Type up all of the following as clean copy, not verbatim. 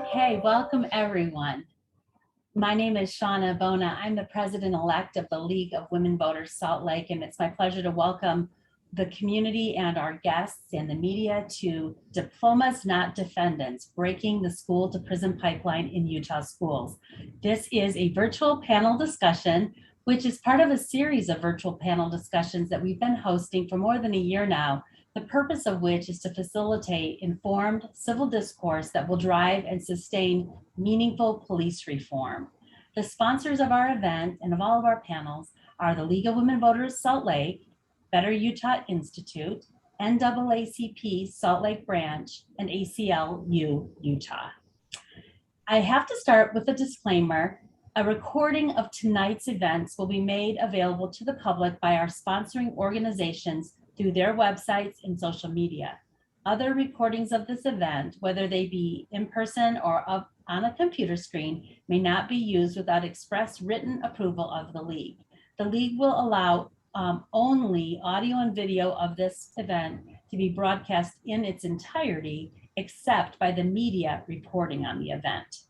Okay, welcome everyone. My name is Shauna Bona. I'm the president-elect of the League of Women Voters Salt Lake, and it's my pleasure to welcome the community and our guests and the media to Diplomas, Not Defendants, Breaking the School to Prison Pipeline in Utah Schools. This is a virtual panel discussion, which is part of a series of virtual panel discussions that we've been hosting for more than a year now, the purpose of which is to facilitate informed civil discourse that will drive and sustain meaningful police reform. The sponsors of our event and of all of our panels are the League of Women Voters Salt Lake, Better Utah Institute, NAACP Salt Lake Branch, and ACLU Utah. I have to start with a disclaimer. A recording of tonight's events will be made available to the public by our sponsoring organizations through their websites and social media. Other recordings of this event, whether they be in person or on a computer screen, may not be used without express written approval of the League. The League will allow only audio and video of this event to be broadcast in its entirety, except by the media reporting on the event.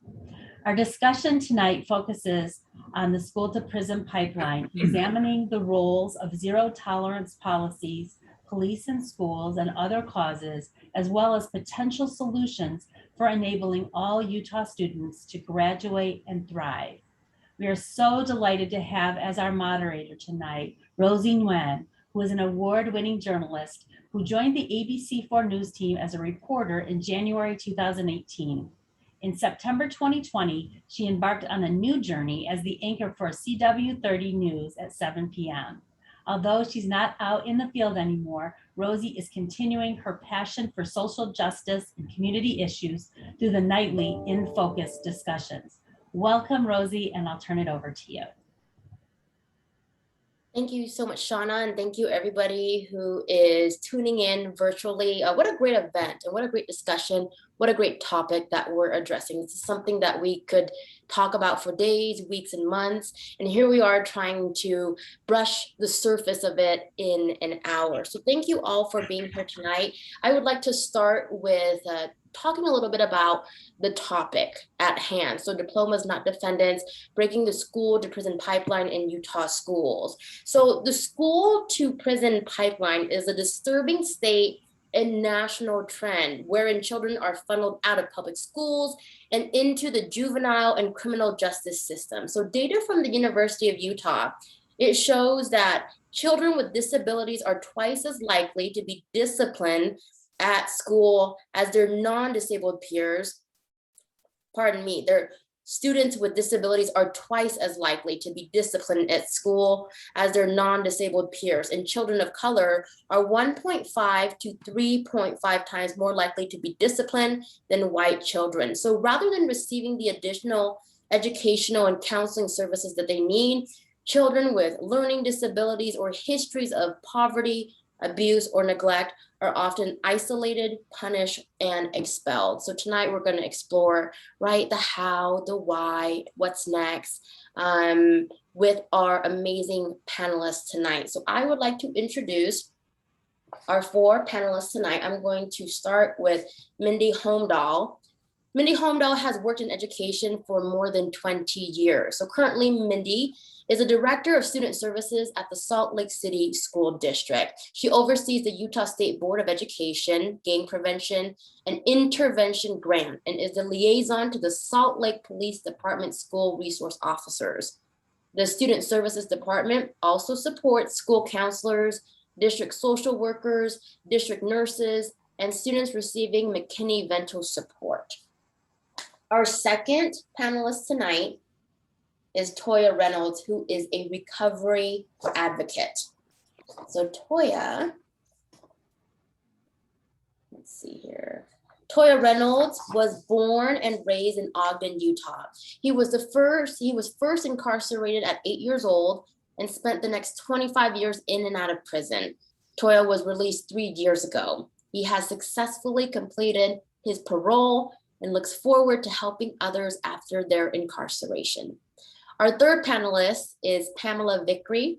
Our discussion tonight focuses on the school to prison pipeline, examining the roles of zero tolerance policies, police in schools, and other causes, as well as potential solutions for enabling all Utah students to graduate and thrive. We are so delighted to have as our moderator tonight, Rosie Nguyen, who is an award-winning journalist who joined the ABC4 News team as a reporter in January 2018. In September 2020, she embarked on a new journey as the anchor for CW30 News at 7 p.m. Although she's not out in the field anymore, Rosie is continuing her passion for social justice and community issues through the nightly In Focus discussions. Welcome, Rosie, and I'll turn it over to you. Thank you so much, Shauna, and thank you everybody who is tuning in virtually. What a great event and what a great discussion. What a great topic that we're addressing. This is something that we could talk about for days, weeks, and months. And here we are trying to brush the surface of it in an hour. So thank you all for being here tonight. I would like to start with talking a little bit about the topic at hand. So Diplomas, Not Defendants, Breaking the School to Prison Pipeline in Utah Schools. So the school to prison pipeline is a disturbing state and national trend wherein children are funneled out of public schools and into the juvenile and criminal justice system. So data from the University of Utah, it shows that children with disabilities are twice as likely to be disciplined at school as their non-disabled peers. Their students with disabilities are twice as likely to be disciplined at school as their non-disabled peers. And children of color are 1.5 to 3.5 times more likely to be disciplined than white children. So rather than receiving the additional educational and counseling services that they need, children with learning disabilities or histories of poverty, abuse, or neglect are often isolated, punished, and expelled. So tonight we're going to explore, right, the how, the why, what's next, with our amazing panelists tonight. So I would like to introduce our four panelists tonight. I'm going to start with Mindy Holmdahl. Mindy Holmdahl has worked in education for more than 20 years. So currently, Mindy is a director of student services at the Salt Lake City School District. She oversees the Utah State Board of Education, Gang Prevention, and Intervention Grant, and is the liaison to the Salt Lake Police Department School Resource Officers. The Student Services Department also supports school counselors, district social workers, district nurses, and students receiving McKinney-Vento support. Our second panelist tonight is Toya Reynolds, who is a recovery advocate. So Toya, let's see here. Toya Reynolds was born and raised in Ogden, Utah. He was first incarcerated at 8 years old and spent the next 25 years in and out of prison. Toya was released 3 years ago. He has successfully completed his parole and looks forward to helping others after their incarceration. Our third panelist is Pamela Vickery.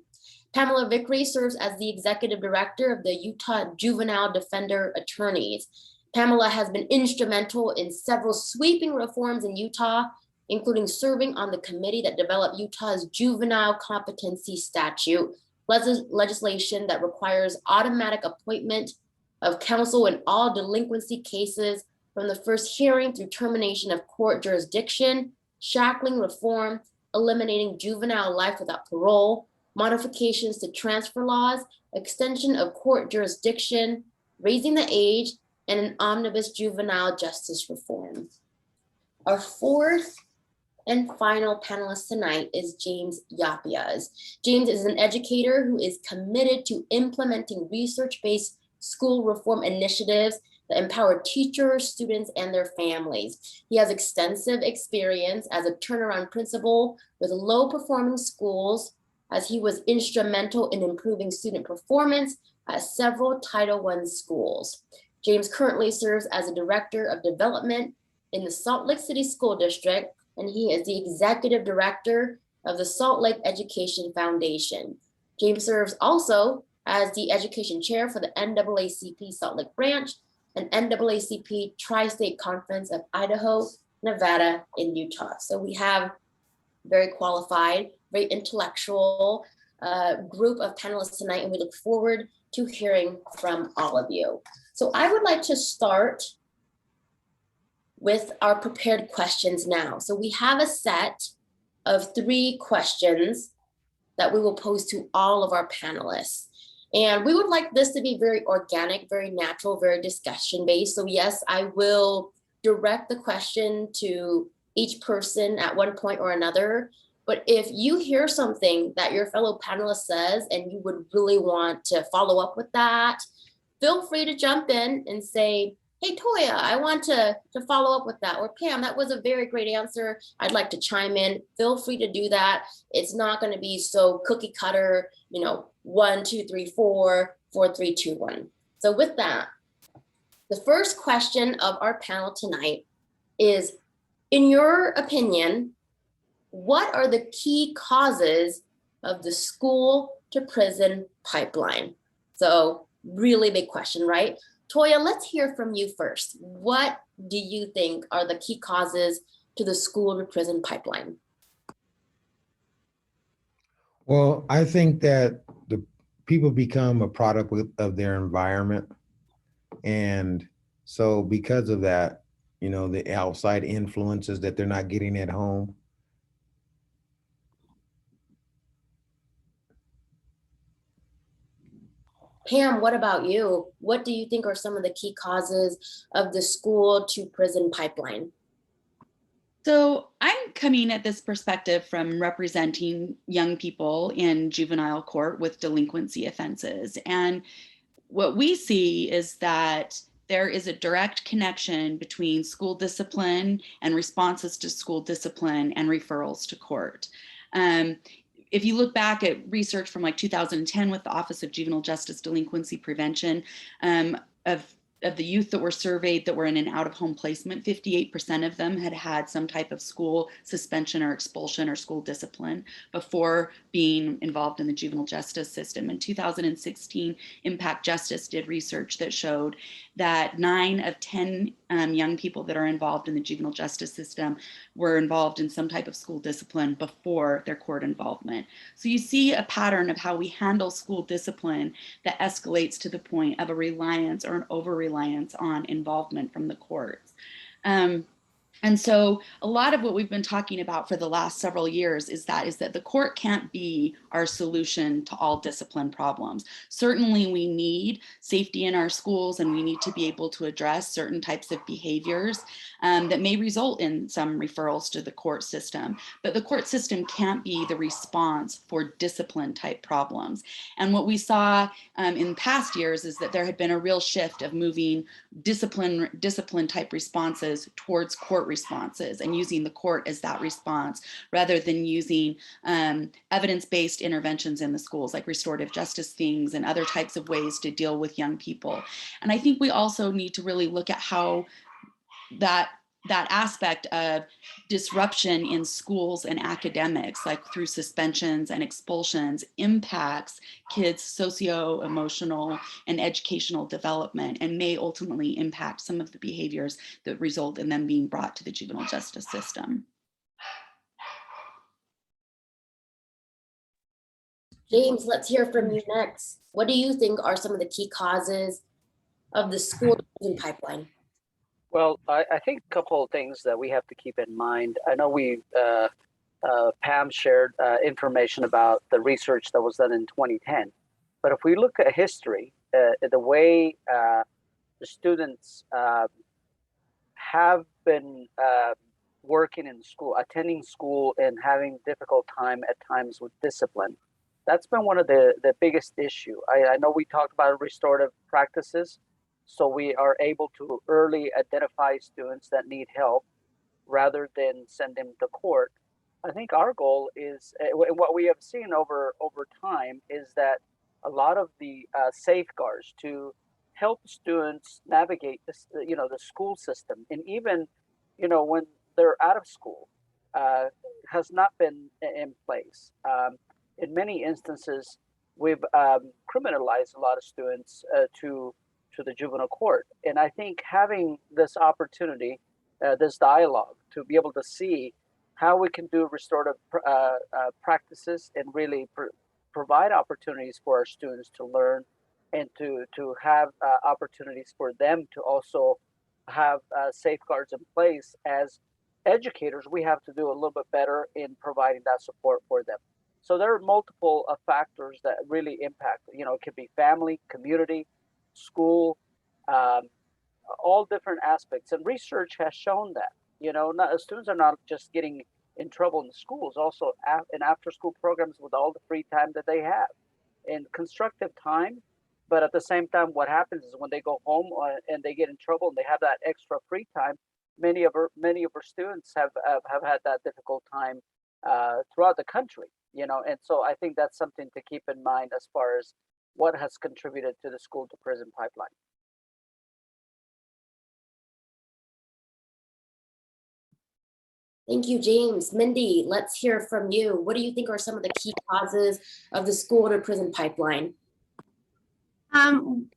Pamela Vickery serves as the executive director of the Utah Juvenile Defender Attorneys. Pamela has been instrumental in several sweeping reforms in Utah, including serving on the committee that developed Utah's juvenile competency statute, legislation that requires automatic appointment of counsel in all delinquency cases from the first hearing through termination of court jurisdiction, shackling reform, eliminating juvenile life without parole, modifications to transfer laws, extension of court jurisdiction, raising the age, and an omnibus juvenile justice reform. Our fourth and final panelist tonight is James Yapias. James is an educator who is committed to implementing research-based school reform initiatives that empower teachers, students, and their families. He has extensive experience as a turnaround principal with low-performing schools, as he was instrumental in improving student performance at several Title I schools. James currently serves as a director of development in the Salt Lake City School District, and he is the executive director of the Salt Lake Education Foundation. James serves also as the education chair for the NAACP Salt Lake branch and NAACP Tri-State Conference of Idaho, Nevada, and Utah. So we have very qualified, very intellectual group of panelists tonight, and we look forward to hearing from all of you. So I would like to start with our prepared questions now. So we have a set of 3 questions that we will pose to all of our panelists. And we would like this to be very organic, very natural, very discussion-based. So yes, I will direct the question to each person at one point or another. But if you hear something that your fellow panelist says and you would really want to follow up with that, feel free to jump in and say, hey, Toya, I want to follow up with that. Or Pam, that was a very great answer. I'd like to chime in. Feel free to do that. It's not going to be so cookie cutter, 1, 2, 3, 4, 4, 3, 2, 1. So with that, the first question of our panel tonight is, in your opinion, what are the key causes of the school to prison pipeline? So really big question, right? Toya, let's hear from you first. What do you think are the key causes to the school to prison pipeline? Well, I think that the people become a product of their environment. And so because of that, the outside influences that they're not getting at home. Pam, what about you? What do you think are some of the key causes of the school to prison pipeline? So I'm coming at this perspective from representing young people in juvenile court with delinquency offenses. And what we see is that there is a direct connection between school discipline and responses to school discipline and referrals to court. If you look back at research from like 2010 with the Office of Juvenile Justice Delinquency Prevention, of the youth that were surveyed that were in an out-of-home placement, 58% of them had had some type of school suspension or expulsion or school discipline before being involved in the juvenile justice system. In 2016, Impact Justice did research that showed that 9 of 10 young people that are involved in the juvenile justice system were involved in some type of school discipline before their court involvement. So you see a pattern of how we handle school discipline that escalates to the point of a reliance or an over-reliance on involvement from the courts. And so a lot of what we've been talking about for the last several years is that the court can't be our solution to all discipline problems. Certainly we need safety in our schools, and we need to be able to address certain types of behaviors that may result in some referrals to the court system. But the court system can't be the response for discipline type problems. And what we saw in past years is that there had been a real shift of moving discipline type responses towards court responses and using the court as that response rather than using evidence-based interventions in the schools like restorative justice things and other types of ways to deal with young people. And I think we also need to really look at how that that aspect of disruption in schools and academics, like through suspensions and expulsions, impacts kids' socio-emotional and educational development, and may ultimately impact some of the behaviors that result in them being brought to the juvenile justice system. James, let's hear from you next. What do you think are some of the key causes of the school prison pipeline? Well, I think a couple of things that we have to keep in mind. I know Pam shared information about the research that was done in 2010. But if we look at history, the way the students have been working in school, attending school, and having difficult time at times with discipline, that's been one of the biggest issue. I know we talked about restorative practices, so we are able to early identify students that need help rather than send them to court. I think our goal is, what we have seen over time is that a lot of the safeguards to help students navigate this, the school system, and even, when they're out of school, has not been in place. In many instances, we've criminalized a lot of students to the juvenile court. And I think having this opportunity, this dialogue, to be able to see how we can do restorative practices and really provide opportunities for our students to learn, and to have opportunities for them to also have safeguards in place. As educators, we have to do a little bit better in providing that support for them. So there are multiple factors that really impact. It could be family, community, school, all different aspects. And research has shown that, students are not just getting in trouble in the schools, also in after school programs with all the free time that they have and constructive time. But at the same time, what happens is when they go home and they get in trouble and they have that extra free time, many of our students have had that difficult time throughout the country, and so I think that's something to keep in mind as far as what has contributed to the school to prison pipeline. Thank you, James. Mindy, let's hear from you. What do you think are some of the key causes of the school to prison pipeline?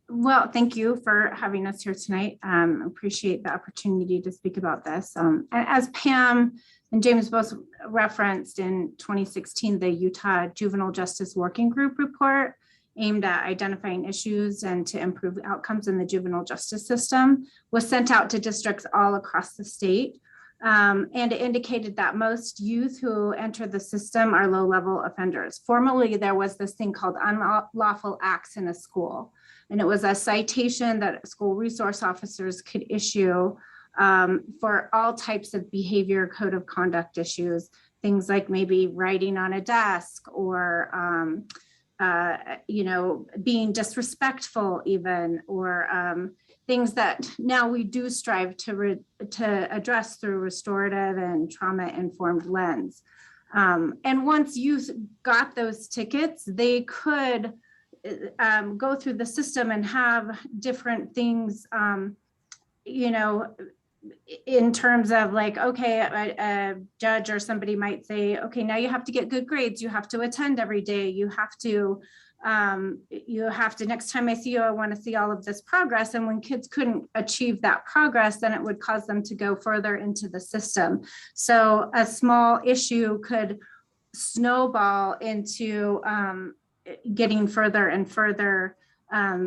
Well, thank you for having us here tonight. Appreciate the opportunity to speak about this. As Pam and James both referenced, in 2016, the Utah Juvenile Justice Working Group report aimed at identifying issues and to improve outcomes in the juvenile justice system was sent out to districts all across the state. And it indicated that most youth who enter the system are low-level offenders. Formerly, there was this thing called unlawful acts in a school, and it was a citation that school resource officers could issue for all types of behavior code of conduct issues, things like maybe writing on a desk, or being disrespectful even, or things that now we do strive to address through restorative and trauma-informed lens. And once youth got those tickets, they could go through the system and have different things, in terms of like, okay, a judge or somebody might say, okay, now you have to get good grades. You have to attend every day. You have to, next time I see you, I want to see all of this progress. And when kids couldn't achieve that progress, then it would cause them to go further into the system. So a small issue could snowball into getting further and further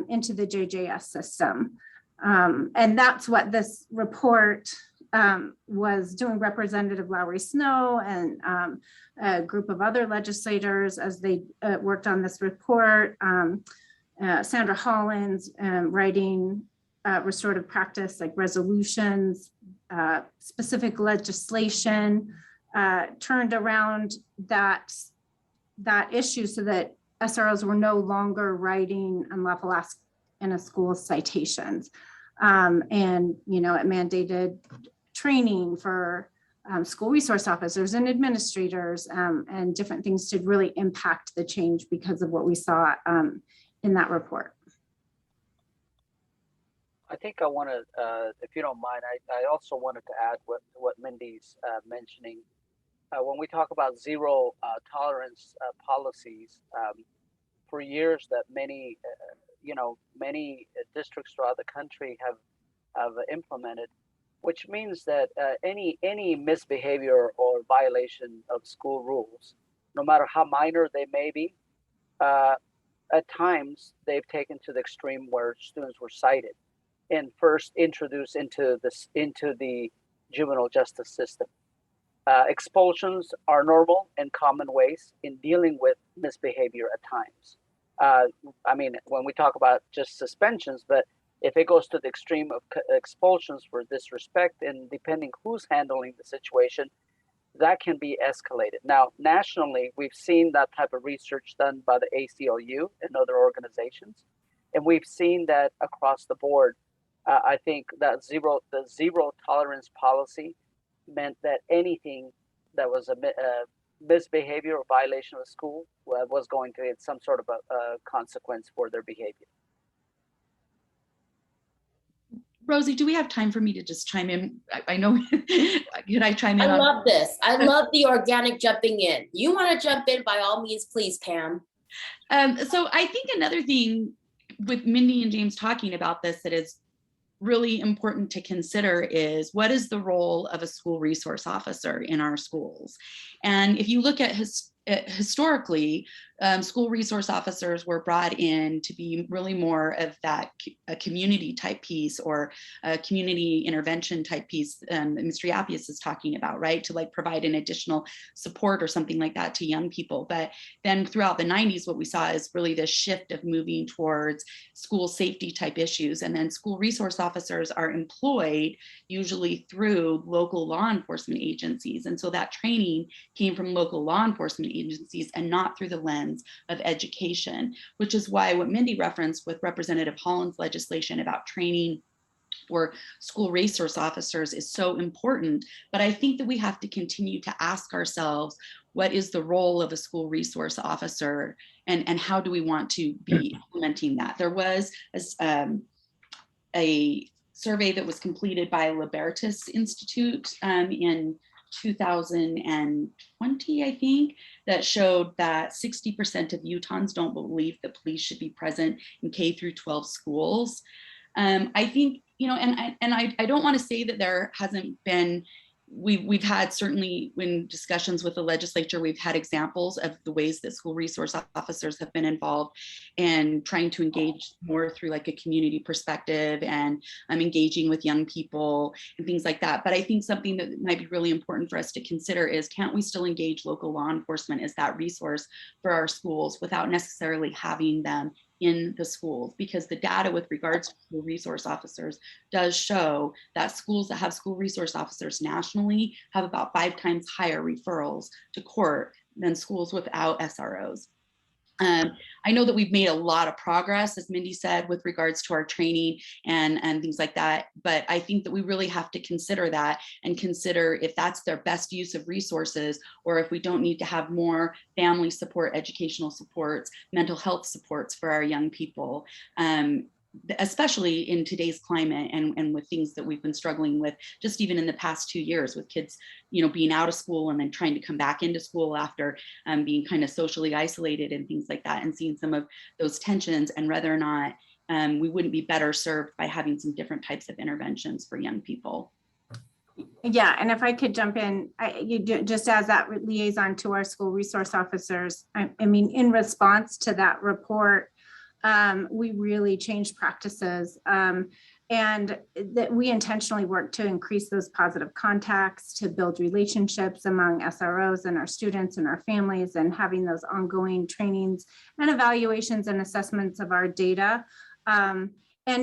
into the JJS system. And that's what this report was doing. Representative Lowry Snow and a group of other legislators, as they worked on this report, Sandra Hollins writing restorative practice like resolutions, specific legislation, turned around that issue so that SROs were no longer writing unlawful acts in a school citations. And, it mandated training for school resource officers and administrators, and different things to really impact the change because of what we saw in that report. I think I want to, if you don't mind, I also wanted to add what Mindy's mentioning. When we talk about zero tolerance policies, for years that many, many districts throughout the country have implemented, which means that any misbehavior or violation of school rules, no matter how minor they may be, at times they've taken to the extreme where students were cited and first introduced into the juvenile justice system. Expulsions are normal and common ways in dealing with misbehavior at times. I mean, when we talk about just suspensions, but if it goes to the extreme of expulsions for disrespect, and depending who's handling the situation, that can be escalated. Now, nationally, we've seen that type of research done by the ACLU and other organizations, and we've seen that across the board. I think that the zero tolerance policy meant that anything that was a misbehavior or violation of the school was going to get some sort of a consequence for their behavior. Rosie, do we have time for me to just chime in? I know, can I chime in? I love this. I love the organic jumping in. You want to jump in, by all means, please, Pam. So I think another thing with Mindy and James talking about this that is really important to consider is, what is the role of a school resource officer in our schools? And if you look at historically, school resource officers were brought in to be really more of that a community type piece, or a community intervention type piece Mr. Yapias is talking about, right? To like provide an additional support or something like that to young people. But then throughout the 90s, what we saw is really this shift of moving towards school safety type issues. And then school resource officers are employed usually through local law enforcement agencies. And so that training came from local law enforcement agencies and not through the lens of education, which is why what Mindy referenced with Representative Holland's legislation about training for school resource officers is so important. But I think that we have to continue to ask ourselves, what is the role of a school resource officer, and how do we want to be implementing that? There was a survey that was completed by Libertas Institute in 2020, I think, that showed that 60% of Utahns don't believe that police should be present in K through 12 schools. I think, and I don't want to say that there hasn't been, we've had, certainly in discussions with the legislature, we've had examples of the ways that school resource officers have been involved in trying to engage more through like a community perspective, and engaging with young people and things like that. But I think something that might be really important for us to consider is, can't we still engage local law enforcement as that resource for our schools without necessarily having them in the schools? Because the data with regards to school resource officers does show that schools that have school resource officers nationally have about 5 times higher referrals to court than schools without SROs. I know that we've made a lot of progress, as Mindy said, with regards to our training and things like that, but I think that we really have to consider that, and consider if that's their best use of resources, or if we don't need to have more family support, educational supports, mental health supports for our young people. Especially in today's climate, and with things that we've been struggling with just even in the past 2 years, with kids, being out of school and then trying to come back into school after being kind of socially isolated and things like that, and seeing some of those tensions, and whether or not we wouldn't be better served by having some different types of interventions for young people. Yeah, and if I could jump in, just as that liaison to our school resource officers, I mean, in response to that report, we really changed practices, and that we intentionally worked to increase those positive contacts, to build relationships among SROs and our students and our families, and having those ongoing trainings and evaluations and assessments of our data. And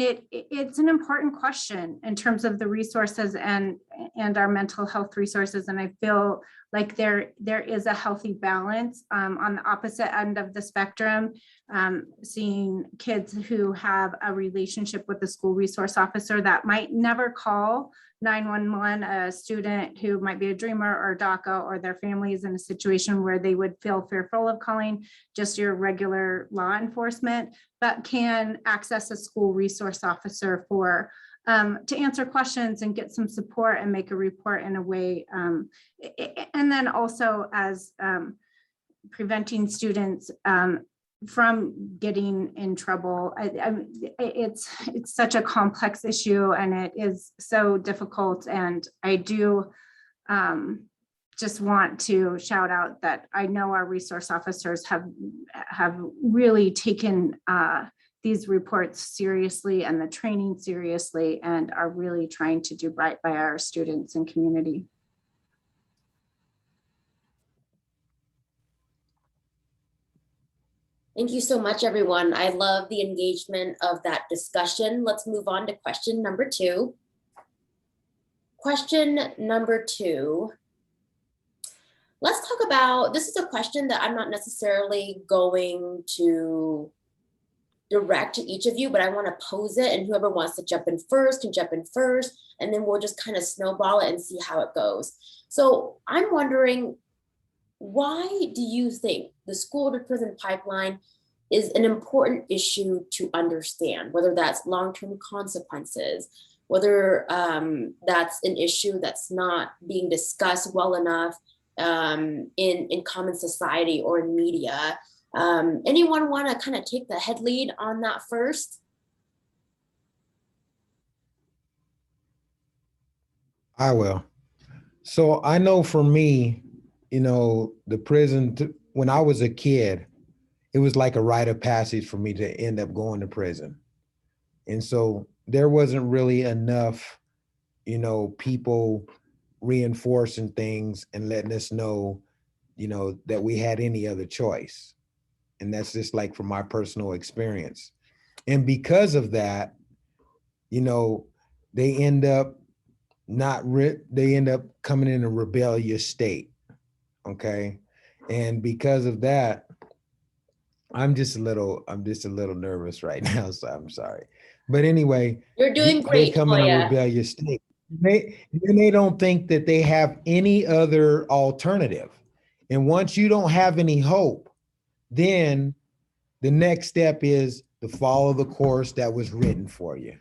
it's an important question in terms of the resources and our mental health resources. And I feel like there is a healthy balance on the opposite end of the spectrum, seeing kids who have a relationship with the school resource officer that might never call 911, a student who might be a dreamer or DACA, or their family is in a situation where they would feel fearful of calling just your regular law enforcement, but can access a school resource officer for to answer questions and get some support and make a report in a way. And then also as preventing students from getting in trouble. It's such a complex issue, and it is so difficult. And I do just want to shout out that I know our resource officers have really taken these reports seriously and the training seriously, and are really trying to do right by our students and community. Thank you so much, everyone. I love the engagement of that discussion. Let's move on to question number 2. Question number 2. Let's talk about, this is a question that I'm not necessarily going to direct to each of you, but I want to pose it, and whoever wants to jump in first can jump in first, and then we'll just kind of snowball it and see how it goes. So I'm wondering, why do you think the school to prison pipeline is an important issue to understand, whether that's long-term consequences, whether that's an issue that's not being discussed well enough in common society or in media? Anyone want to kind of take the head lead on that first? I will. So I know for me, you know, the prison, when I was a kid, it was like a rite of passage for me to end up going to prison. And so there wasn't really enough, you know, people reinforcing things and letting us know, you know, that we had any other choice. And that's just like from my personal experience. And because of that, you know, they end up they end up coming in a rebellious state. Okay. And because of that, I'm just a little nervous right now, so I'm sorry. But anyway, You're doing they great, come in a Toya. rebellious state. They don't think that they have any other alternative. And once you don't have any hope, then the next step is to follow the course that was written for you.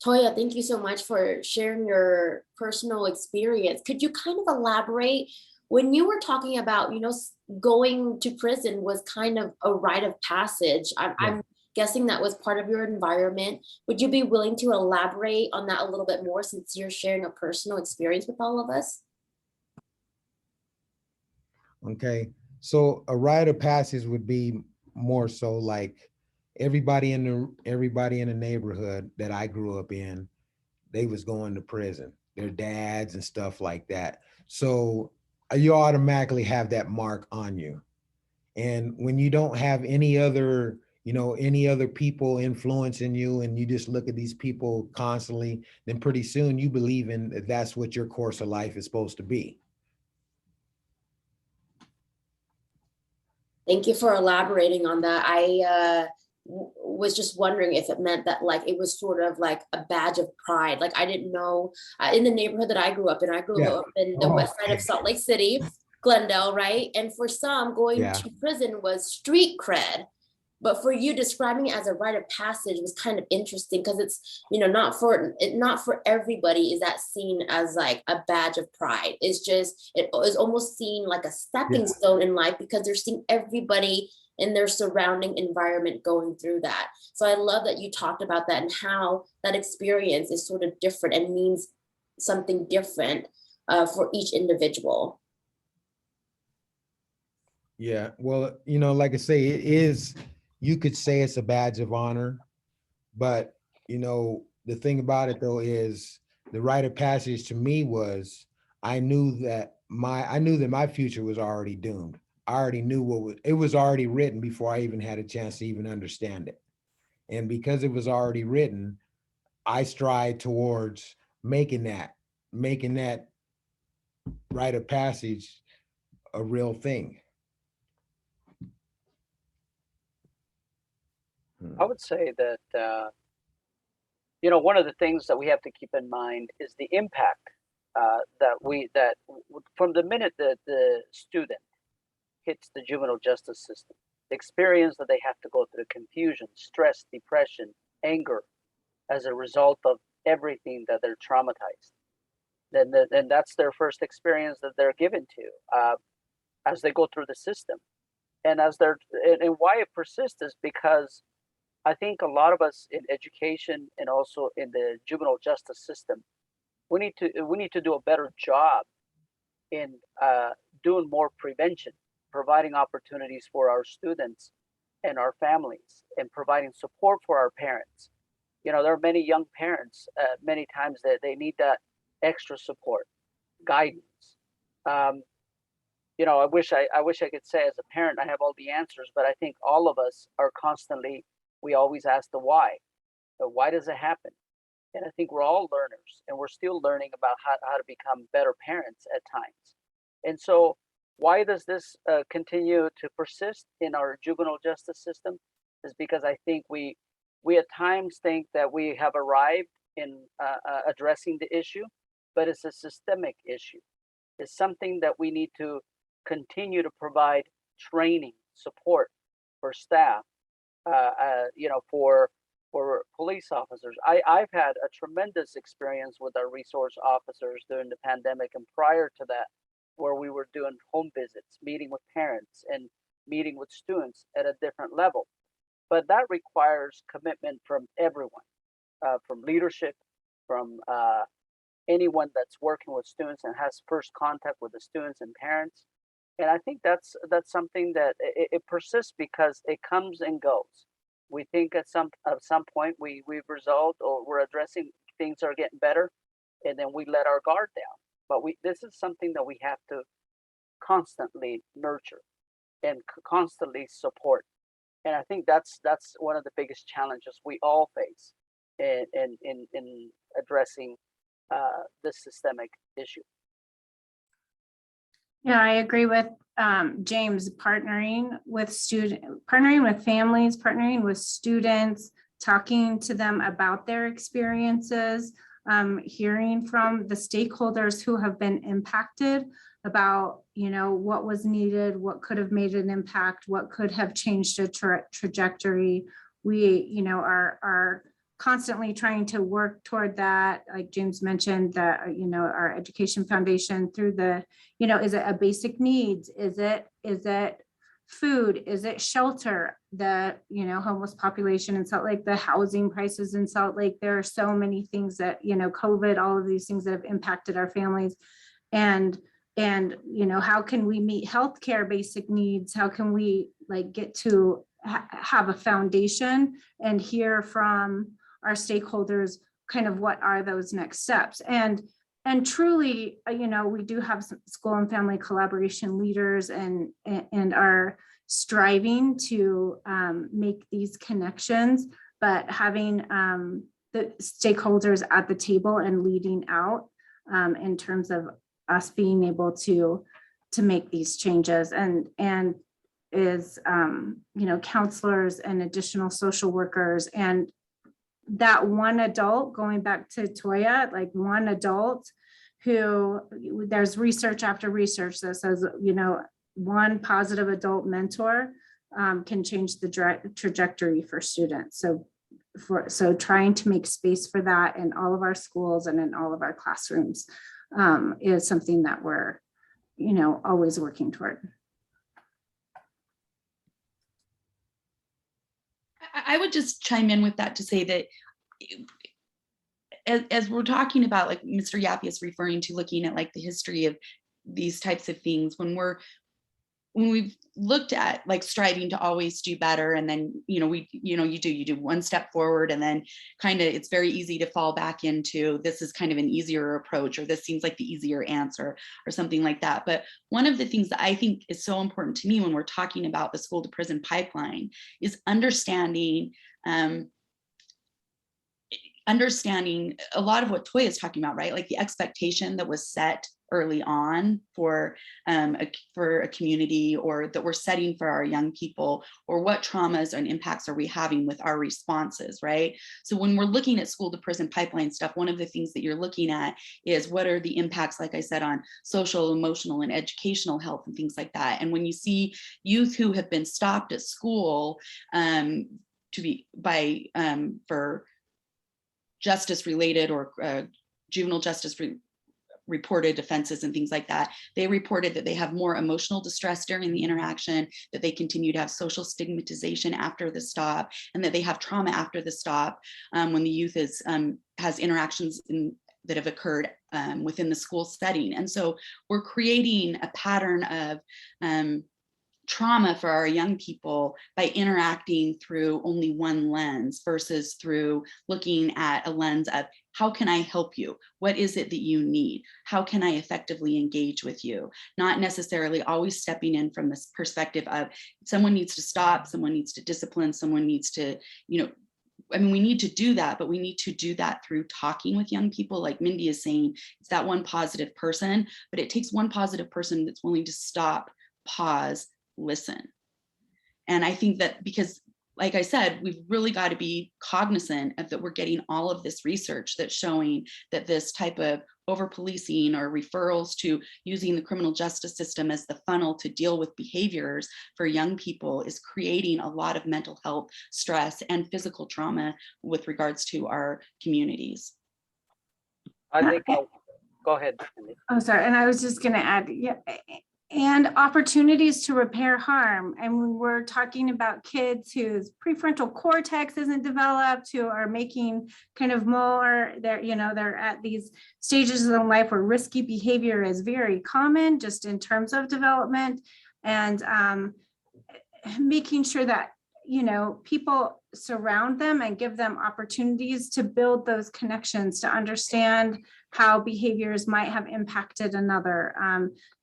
Toya, thank you so much for sharing your personal experience. Could you kind of elaborate when you were talking about, you know, going to prison was kind of a rite of passage? I'm guessing that was part of your environment. Would you be willing to elaborate on that a little bit more, since you're sharing a personal experience with all of us? Okay, so a rite of passage would be more so like everybody in the neighborhood that I grew up in, they was going to prison, their dads and stuff like that. So you automatically have that mark on you. And when you don't have any other, you know, any other people influencing you, and you just look at these people constantly, then pretty soon you believe in that that's what your course of life is supposed to be. Thank you for elaborating on that. I was just wondering if it meant that, like, it was sort of like a badge of pride. Like, I didn't know, in the neighborhood that I grew up in, up in the west side of Salt Lake City, Glendale, right? And for some, going to prison was street cred. But for you, describing it as a rite of passage was kind of interesting, because it's, you know, not for everybody is that seen as like a badge of pride. It's just, it is almost seen like a stepping stone in life, because they're seeing everybody in their surrounding environment going through that. So I love that you talked about that, and how that experience is sort of different and means something different for each individual. Yeah, well, you know, like I say, it is, you could say it's a badge of honor, but, you know, the thing about it though is the rite of passage to me was, I knew that my future was already doomed. I already knew it was already written before I even had a chance to even understand it. And because it was already written, I stride towards making that rite of passage a real thing. I would say that one of the things that we have to keep in mind is the impact that from the minute that the student hits the juvenile justice system, the experience that they have to go through, confusion, stress, depression, anger, as a result of everything that they're traumatized. Then that's their first experience that they're given to as they go through the system, and why it persists is because I think a lot of us in education and also in the juvenile justice system, we need to do a better job in doing more prevention, providing opportunities for our students and our families, and providing support for our parents. There are many young parents, many times that they need that extra support, guidance. I wish I could say as a parent I have all the answers, but I think all of us are constantly, we always ask the why. Why does it happen? And I think we're all learners, and we're still learning about how to become better parents at times. And so why does this continue to persist in our juvenile justice system? Is because I think we at times think that we have arrived in addressing the issue, but it's a systemic issue. It's something that we need to continue to provide training, support for staff, for police officers. I've had a tremendous experience with our resource officers during the pandemic and prior to that, where we were doing home visits, meeting with parents and meeting with students at a different level. But that requires commitment from everyone, from leadership, from anyone that's working with students and has first contact with the students and parents. And I think that's something that it persists because it comes and goes. We think at some point we've resolved or we're addressing, things are getting better, and then we let our guard down. But this is something that we have to constantly nurture and constantly support. And I think that's one of the biggest challenges we all face in addressing this systemic issue. Yeah, I agree with James. Partnering with families, partnering with students, talking to them about their experiences, hearing from the stakeholders who have been impacted about, what was needed, what could have made an impact, what could have changed a trajectory. We, are constantly trying to work toward that. Like James mentioned, that, our education foundation through the, is it a basic needs? Is it food? Is it shelter? The, homeless population in Salt Lake, the housing prices in Salt Lake. There are so many things that, COVID, all of these things that have impacted our families. And how can we meet healthcare basic needs? How can we get to have a foundation and hear from our stakeholders kind of what are those next steps? And truly, we do have some school and family collaboration leaders and are striving to make these connections, but having the stakeholders at the table and leading out in terms of us being able to make these changes and is counselors and additional social workers, and that one adult, going back to Toya, one adult who, there's research after research that says, one positive adult mentor can change the trajectory for students. So trying to make space for that in all of our schools and in all of our classrooms is something that we're, always working toward. I would just chime in with that to say that as we're talking about, like Mr. Yapias referring to, looking at the history of these types of things, when we've looked at striving to always do better, and then you do one step forward, and then kind of it's very easy to fall back into this is kind of an easier approach, or this seems like the easier answer, or something like that. But one of the things that I think is so important to me when we're talking about the school to prison pipeline is understanding understanding a lot of what Toya is talking about, right? Like the expectation that was set early on for a community, or that we're setting for our young people, or what traumas and impacts are we having with our responses, right? So when we're looking at school to prison pipeline stuff, one of the things that you're looking at is what are the impacts, like I said, on social, emotional, and educational health and things like that. And when you see youth who have been stopped at school for justice related or juvenile justice reported offenses and things like that, they reported that they have more emotional distress during the interaction, that they continue to have social stigmatization after the stop, and that they have trauma after the stop when the youth has interactions that have occurred within the school setting. And so we're creating a pattern of trauma for our young people by interacting through only one lens versus through looking at a lens of how can I help you? What is it that you need? How can I effectively engage with you? Not necessarily always stepping in from this perspective of someone needs to stop, someone needs to discipline, someone needs to, I mean, we need to do that, but we need to do that through talking with young people. Like Mindy is saying, it's that one positive person, but it takes one positive person that's willing to stop, pause, listen. And I think that because, like I said, we've really got to be cognizant of that we're getting all of this research that's showing that this type of over-policing or referrals to using the criminal justice system as the funnel to deal with behaviors for young people is creating a lot of mental health stress and physical trauma with regards to our communities. I think, go ahead, Mindy. Oh, sorry. And I was just going to add, yeah, and opportunities to repair harm. And when we're talking about kids whose prefrontal cortex isn't developed, who are making kind of more, they're at these stages in life where risky behavior is very common just in terms of development, and making sure that, people surround them and give them opportunities to build those connections, to understand how behaviors might have impacted another,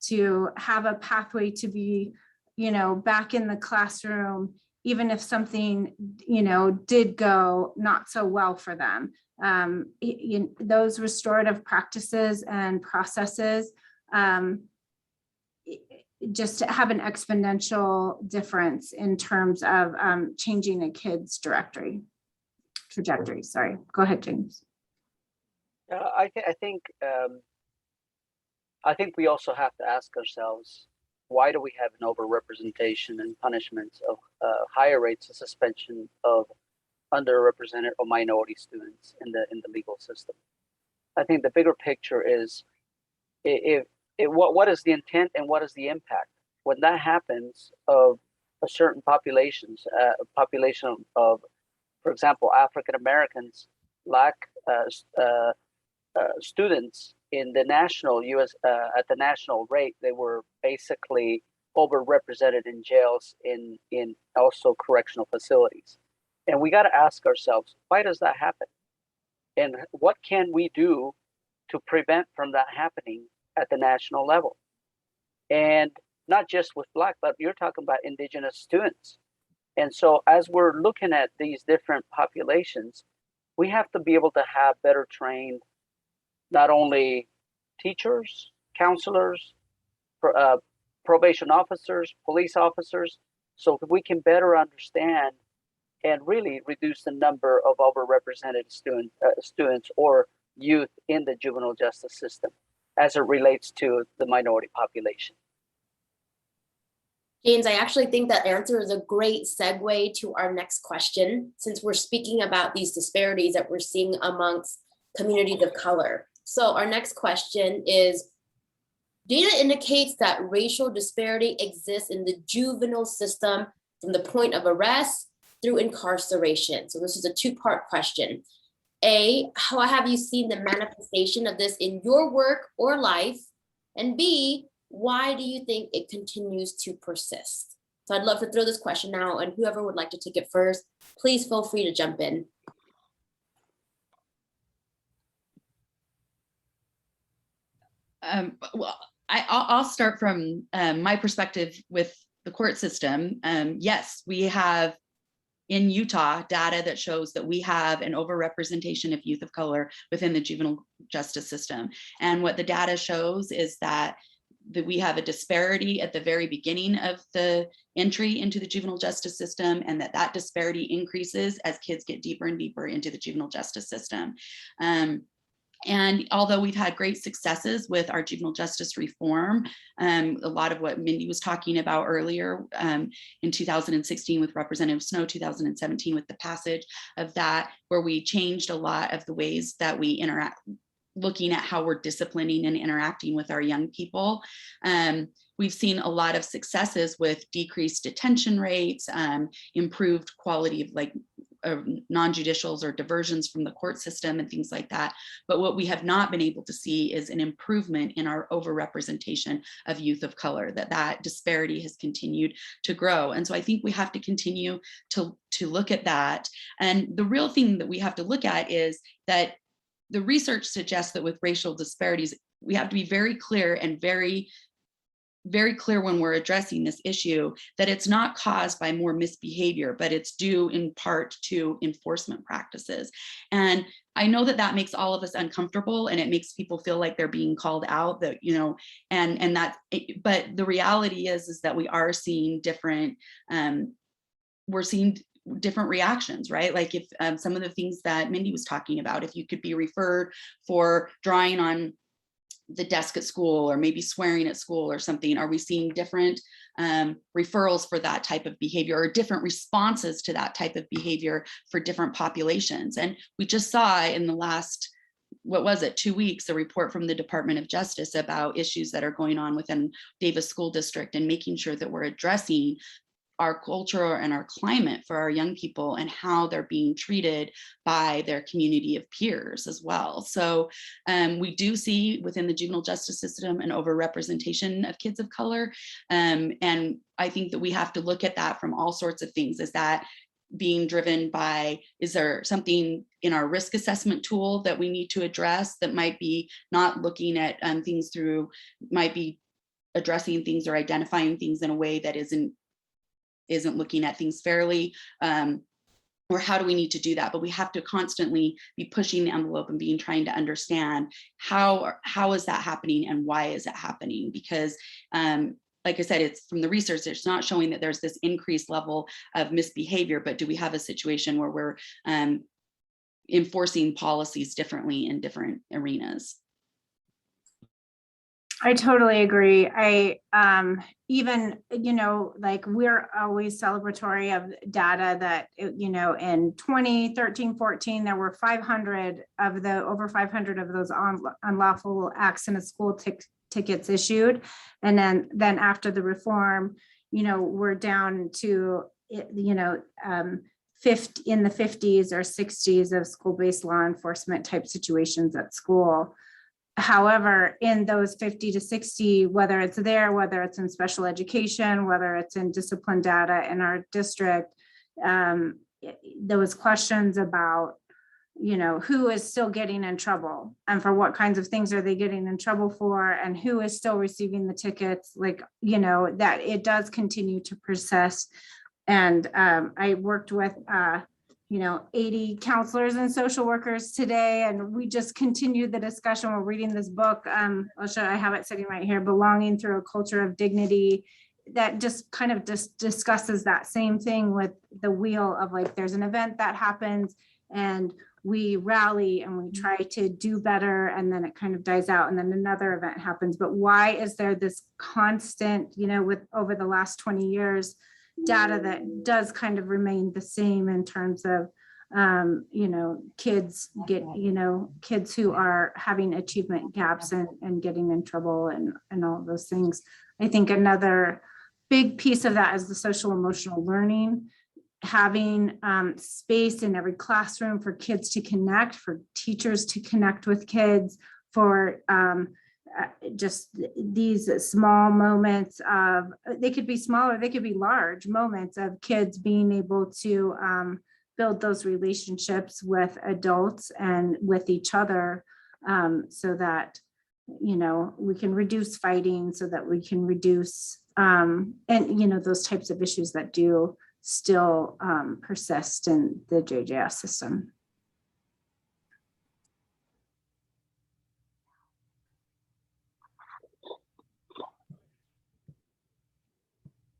to have a pathway to be, back in the classroom, even if something, did go not so well for them. Those restorative practices and processes just to have an exponential difference in terms of changing a kid's trajectory. Sorry, go ahead, James. I think we also have to ask ourselves, why do we have an overrepresentation and punishments of higher rates of suspension of underrepresented or minority students in the legal system? I think the bigger picture is what is the intent and what is the impact when that happens of a certain population of, for example, African Americans lack students in the national U.S. At the national rate. They were basically overrepresented in jails, in also correctional facilities, and we got to ask ourselves, why does that happen, and what can we do to prevent from that happening at the national level? And not just with Black, but you're talking about Indigenous students. And so as we're looking at these different populations, we have to be able to have better trained, not only teachers, counselors, probation officers, police officers, so that we can better understand and really reduce the number of overrepresented students or youth in the juvenile justice system as it relates to the minority population. James, I actually think that answer is a great segue to our next question, since we're speaking about these disparities that we're seeing amongst communities of color. So our next question is, data indicates that racial disparity exists in the juvenile system from the point of arrest through incarceration. So this is a two-part question. A, how have you seen the manifestation of this in your work or life? And B, why do you think it continues to persist? So I'd love to throw this question out, and whoever would like to take it first, please feel free to jump in. Well, I'll start from my perspective with the court system. Yes, we have in Utah data that shows that we have an overrepresentation of youth of color within the juvenile justice system. And what the data shows is that we have a disparity at the very beginning of the entry into the juvenile justice system, and that disparity increases as kids get deeper and deeper into the juvenile justice system. And although we've had great successes with our juvenile justice reform, a lot of what Mindy was talking about earlier in 2016 with Representative Snow, 2017 with the passage of that, where we changed a lot of the ways that we interact, looking at how we're disciplining and interacting with our young people. We've seen a lot of successes with decreased detention rates, improved quality of non-judicials or diversions from the court system and things like that. But what we have not been able to see is an improvement in our overrepresentation of youth of color, that disparity has continued to grow. And so I think we have to continue to look at that. And the real thing that we have to look at is that the research suggests that with racial disparities, we have to be very clear and very clear when we're addressing this issue that it's not caused by more misbehavior, but it's due in part to enforcement practices. And I know that makes all of us uncomfortable, and it makes people feel like they're being called out, that, you know, and that, but the reality is that we are seeing different, we're seeing different reactions, right? Like if some of the things that Mindy was talking about, if you could be referred for drawing on the desk at school or maybe swearing at school or something, are we seeing different referrals for that type of behavior or different responses to that type of behavior for different populations? And we just saw in the last, what was it, 2 weeks, a report from the Department of Justice about issues that are going on within Davis School District and making sure that we're addressing our culture and our climate for our young people and how they're being treated by their community of peers as well. So we do see within the juvenile justice system an overrepresentation of kids of color. And I think that we have to look at that from all sorts of things. Is that being driven by, is there something in our risk assessment tool that we need to address that might be not looking at things through, might be addressing things or identifying things in a way that isn't looking at things fairly, or how do we need to do that? But we have to constantly be pushing the envelope and trying to understand how is that happening and why is it happening? Because like I said, it's from the research, it's not showing that there's this increased level of misbehavior, but do we have a situation where we're enforcing policies differently in different arenas? I totally agree. I even, you know, like we're always celebratory of data that, you know, in 2013, 14, there were over 500 of those unlawful acts in a school tickets issued. And then after the reform, you know, we're down to, you know, in the 50s or 60s of school-based law enforcement type situations at school. However, in those 50 to 60, whether it's in special education, whether it's in discipline data in our district, there was questions about, you know, who is still getting in trouble and for what kinds of things are they getting in trouble for, and who is still receiving the tickets, like, you know, that it does continue to persist. And I worked with, you know, 80 counselors and social workers today, and we just continued the discussion. We're reading this book. I'll show, I have it sitting right here, Belonging Through a Culture of Dignity, that just kind of discusses that same thing with the wheel of, like, there's an event that happens and we rally and we try to do better, and then it kind of dies out, and then another event happens. But why is there this constant, you know, with over the last 20 years, data that does kind of remain the same in terms of, you know, kids who are having achievement gaps and getting in trouble and all those things. I think another big piece of that is the social emotional learning, having space in every classroom for kids to connect, for teachers to connect with kids, for just these small moments of, they could be small or they could be large moments of kids being able to build those relationships with adults and with each other, so that, you know, we can reduce fighting, so that we can reduce and, you know, those types of issues that do still persist in the JJS system.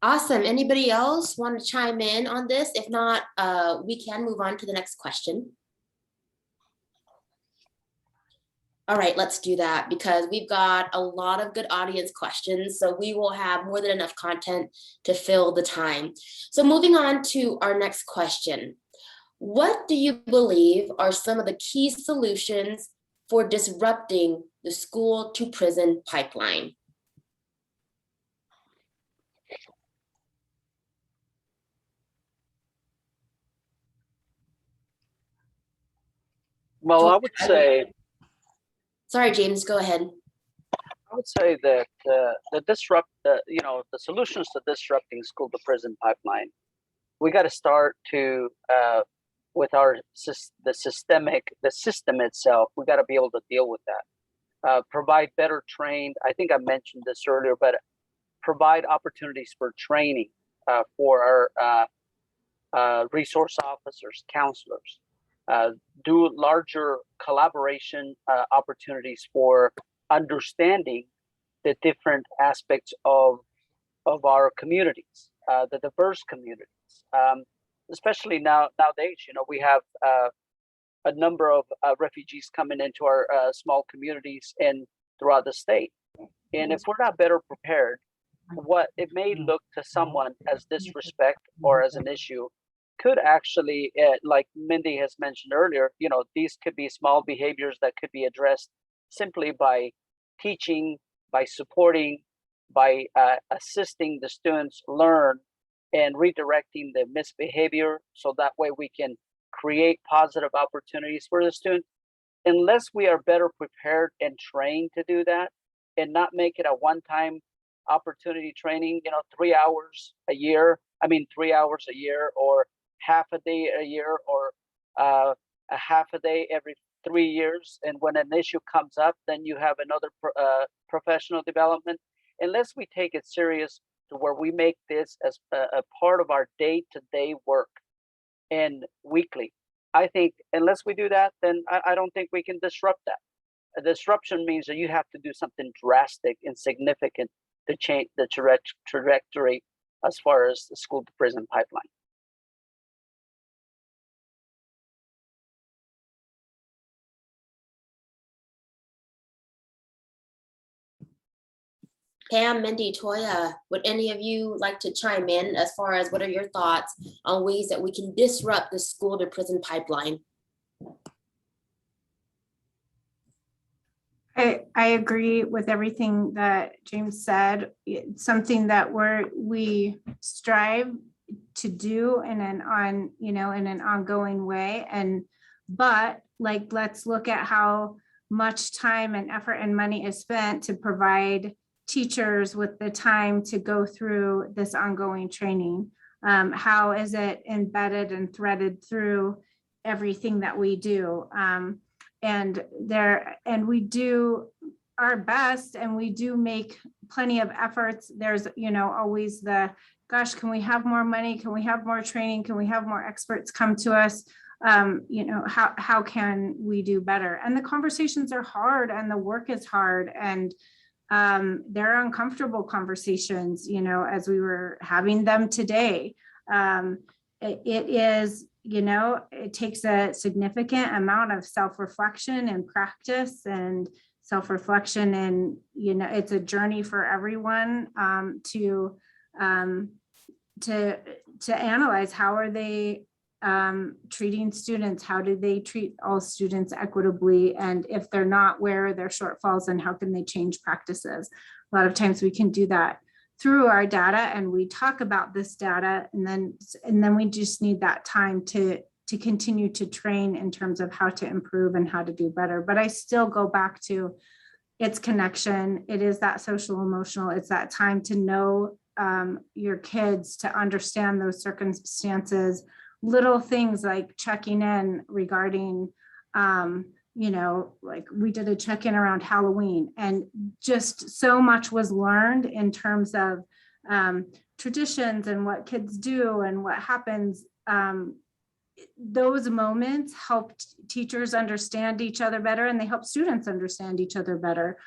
Awesome. Anybody else want to chime in on this? If not, we can move on to the next question. All right, let's do that because we've got a lot of good audience questions. So we will have more than enough content to fill the time. So moving on to our next question. What do you believe are some of the key solutions for disrupting the school to prison pipeline? Well, I would say, Sorry, James, go ahead. I would say that the solutions to disrupting school to prison pipeline, we got to start with the system itself. We got to be able to deal with that. Provide better trained. I think I mentioned this earlier, but provide opportunities for training for our resource officers, counselors. Do larger collaboration opportunities for understanding the different aspects of our communities, the diverse communities, especially nowadays. We have a number of refugees coming into our small communities and throughout the state. And if we're not better prepared, what it may look to someone as disrespect or as an issue could actually, like Mindy has mentioned earlier, these could be small behaviors that could be addressed simply by teaching, by supporting, by assisting the students learn and redirecting the misbehavior so that way we can create positive opportunities for the student. Unless we are better prepared and trained to do that and not make it a one-time opportunity training, 3 hours a year, 3 hours a year or half a day a year or a half a day every 3 years. And when an issue comes up, then you have another professional development. Unless we take it serious to where we make this as a part of our day-to-day work and weekly, I think unless we do that, then I don't think we can disrupt that. A disruption means that you have to do something drastic and significant to change the trajectory as far as the school to prison pipeline. Pam, Mindy, Toya, would any of you like to chime in as far as what are your thoughts on ways that we can disrupt the school to prison pipeline? I agree with everything that James said. It's something that we strive to do in an ongoing way. But let's look at how much time and effort and money is spent to provide teachers with the time to go through this ongoing training. How is it embedded and threaded through everything that we do? And we do our best, and we do make plenty of efforts. There's always gosh, can we have more money? Can we have more training? Can we have more experts come to us? How can we do better? And the conversations are hard and the work is hard, and they're uncomfortable conversations, as we were having them today. It takes a significant amount of self-reflection and practice and self-reflection, and it's a journey for everyone to analyze how are they treating students, how do they treat all students equitably, and if they're not, where are their shortfalls and how can they change practices. A lot of times we can do that through our data, and we talk about this data, and then we just need that time to continue to train in terms of how to improve and how to do better. But I still go back to its connection. It is that social emotional, it's that time to know your kids, to understand those circumstances, little things like checking in regarding we did a check-in around Halloween, and just so much was learned in terms of traditions and what kids do and what happens. Those moments helped teachers understand each other better, and they help students understand each other better.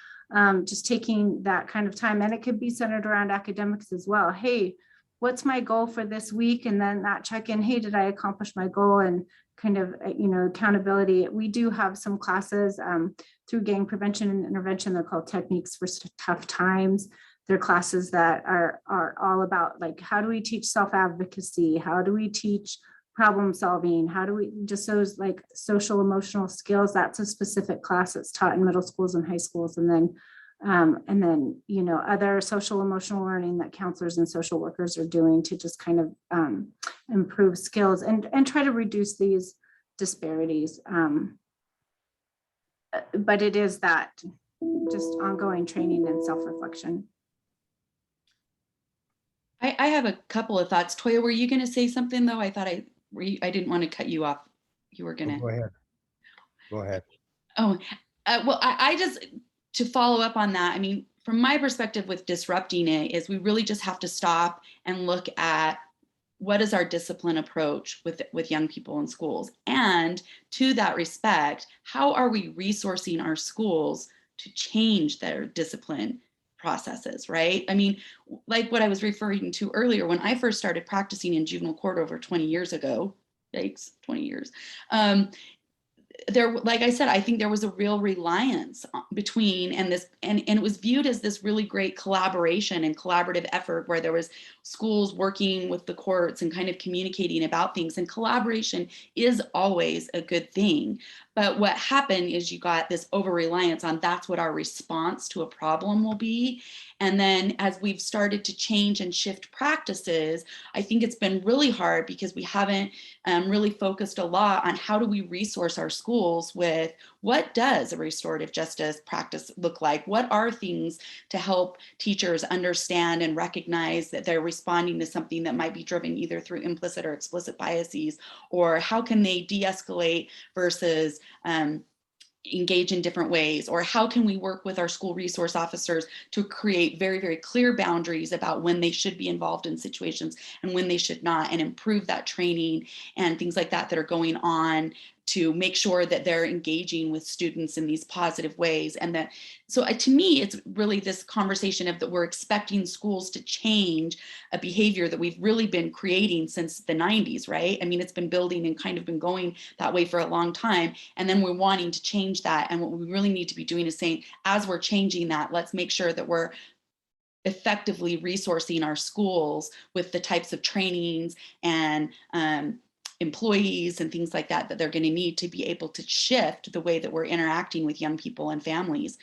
Just taking that kind of time, and it could be centered around academics as well. Hey, what's my goal for this week? And then that check-in, hey, did I accomplish my goal? And kind of, accountability. We do have some classes through gang prevention and intervention. They're called Techniques for Tough Times. They're classes that are all about, like, how do we teach self-advocacy? How do we teach problem solving? How do we just those like social emotional skills? That's a specific class that's taught in middle schools and high schools. And then other social emotional learning that counselors and social workers are doing to just kind of improve skills and try to reduce these disparities. But it is that just ongoing training and self-reflection. I have a couple of thoughts. Toya, were you going to say something though? I thought I didn't want to cut you off. You were going to. Go ahead. Go ahead. Oh, well, I just, to follow up on that, I mean, from my perspective with disrupting it is we really just have to stop and look at what is our discipline approach with young people in schools? And to that respect, how are we resourcing our schools to change their discipline processes, right? I mean, like what I was referring to earlier, when I first started practicing in juvenile court over 20 years ago, yikes, 20 years, there, like I said, I think there was a real reliance between and it was viewed as this really great collaboration and collaborative effort where there was schools working with the courts and kind of communicating about things, and collaboration is always a good thing. But what happened is you got this over reliance on that's what our response to a problem will be. And then as we've started to change and shift practices, I think it's been really hard because we haven't really focused a lot on how do we resource our schools with what does a restorative justice practice look like? What are things to help teachers understand and recognize that they're responding to something that might be driven either through implicit or explicit biases, or how can they de-escalate versus engage in different ways, or how can we work with our school resource officers to create very, very clear boundaries about when they should be involved in situations and when they should not, and improve that training and things like that are going on to make sure that they're engaging with students in these positive ways. And that, so to me, it's really this conversation of that we're expecting schools to change a behavior that we've really been creating since the 90s, right? I mean, it's been building and kind of been going that way for a long time. And then we're wanting to change that. And what we really need to be doing is saying, as we're changing that, let's make sure that we're effectively resourcing our schools with the types of trainings and employees and things like that they're going to need to be able to shift the way that we're interacting with young people and families.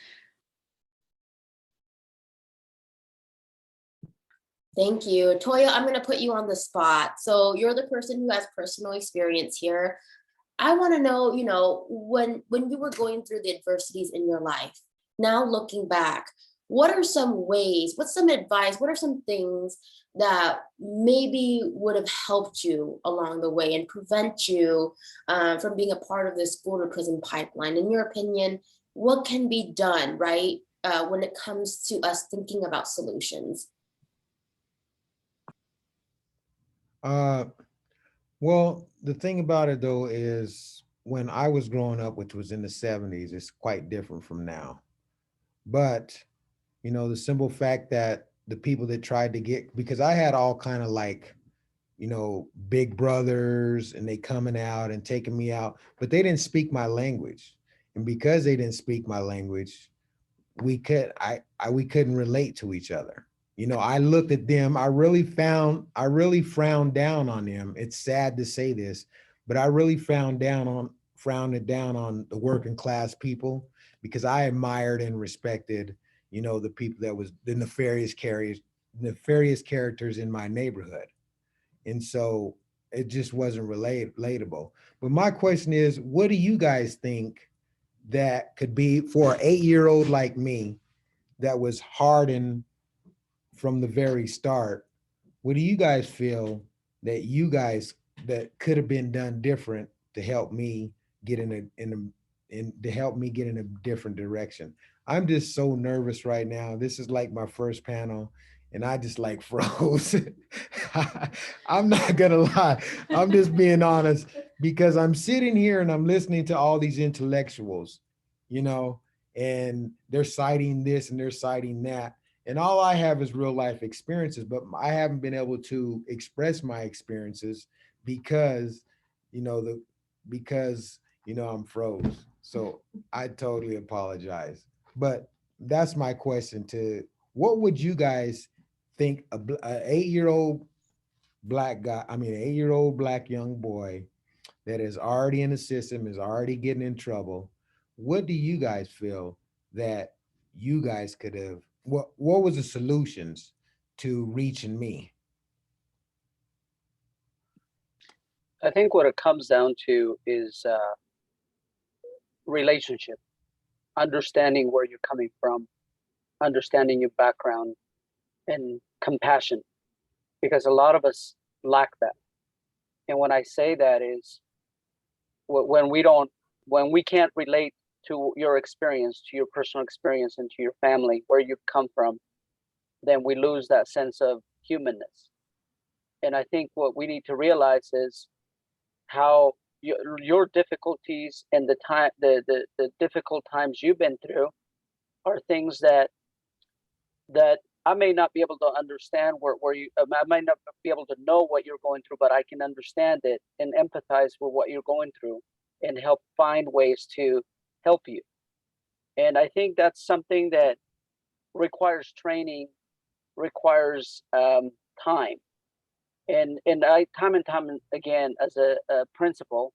Thank you. Toya, I'm going to put you on the spot. So you're the person who has personal experience here. I want to know, when you were going through the adversities in your life, now looking back, what are some ways, what's some advice, what are some things that maybe would have helped you along the way and prevent you from being a part of the school to prison pipeline? In your opinion, what can be done, right, when it comes to us thinking about solutions? Well, the thing about it though is when I was growing up, which was in the 70s, it's quite different from now. But, the simple fact that the people that tried to get, because I had all kind of like, big brothers and they coming out and taking me out, but they didn't speak my language. And because they didn't speak my language, we couldn't relate to each other. I looked at them, I really frowned down on them. It's sad to say this, but I really frowned down on the working class people, because I admired and respected, the people that was the nefarious characters in my neighborhood. And so it just wasn't relatable. But my question is, what do you guys think that could be for an 8-year-old like me that was hardened from the very start? What do you guys feel that could have been done different to help me get in a different direction? I'm just so nervous right now. This is like my first panel, and I just like froze. I'm not gonna lie. I'm just being honest, because I'm sitting here and I'm listening to all these intellectuals, you know, and they're citing this and they're citing that. And all I have is real life experiences, but I haven't been able to express my experiences because, I'm froze. So I totally apologize. But that's my question to, what would you guys think a 8-year-old black guy, an 8-year-old black young boy that is already in the system, is already getting in trouble, what do you guys feel that you guys could have, what was the solutions to reaching me? I think what it comes down to is relationship, understanding where you're coming from, understanding your background, and compassion, because a lot of us lack that. And when I say that is when we can't relate to your experience, to your personal experience, and to your family, where you've come from, then we lose that sense of humanness. And I think what we need to realize is how your difficulties and the difficult times you've been through are things that I may not be able to understand where you, I might not be able to know what you're going through, but I can understand it and empathize with what you're going through and help find ways to help you. And I think that's something that requires training, requires time. And I, time and time again, as a principal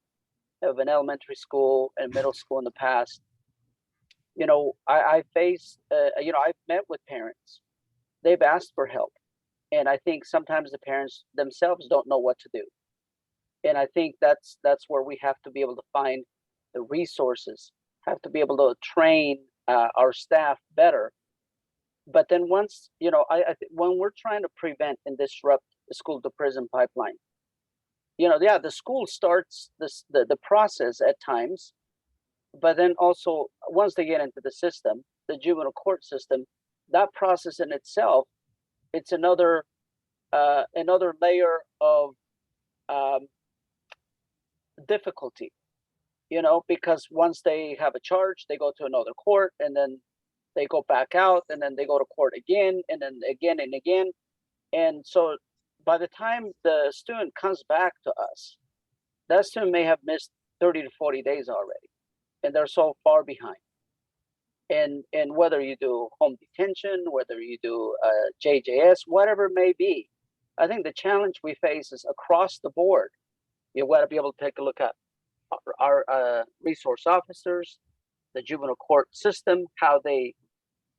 of an elementary school and middle school in the past, I faced, I've met with parents. They've asked for help. And I think sometimes the parents themselves don't know what to do. And I think that's where we have to be able to find the resources, have to be able to train our staff better. But then once, when we're trying to prevent and disrupt the school to prison pipeline, the school starts the process at times, but then also once they get into the system, the juvenile court system, that process in itself, it's another layer of difficulty, because once they have a charge, they go to another court, and then they go back out, and then they go to court again, and then again and again. And so by the time the student comes back to us, that student may have missed 30 to 40 days already, and they're so far behind. And whether you do home detention, whether you do JJS, whatever it may be, I think the challenge we face is across the board. You've got to be able to take a look at our resource officers, the juvenile court system, how they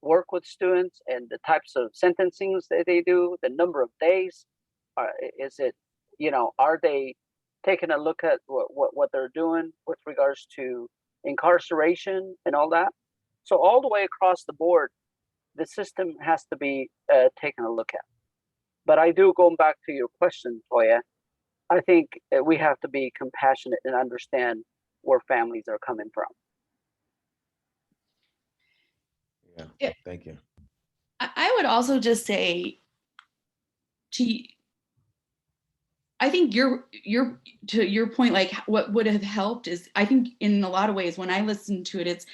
work with students, and the types of sentencings that they do, the number of days. Is it, are they taking a look at what they're doing with regards to incarceration and all that? So all the way across the board, the system has to be taken a look at. But I do, going back to your question, Toya, I think we have to be compassionate and understand where families are coming from. Yeah, thank you. I would also just say, I think to your point, like what would have helped is, I think in a lot of ways, when I listen to it,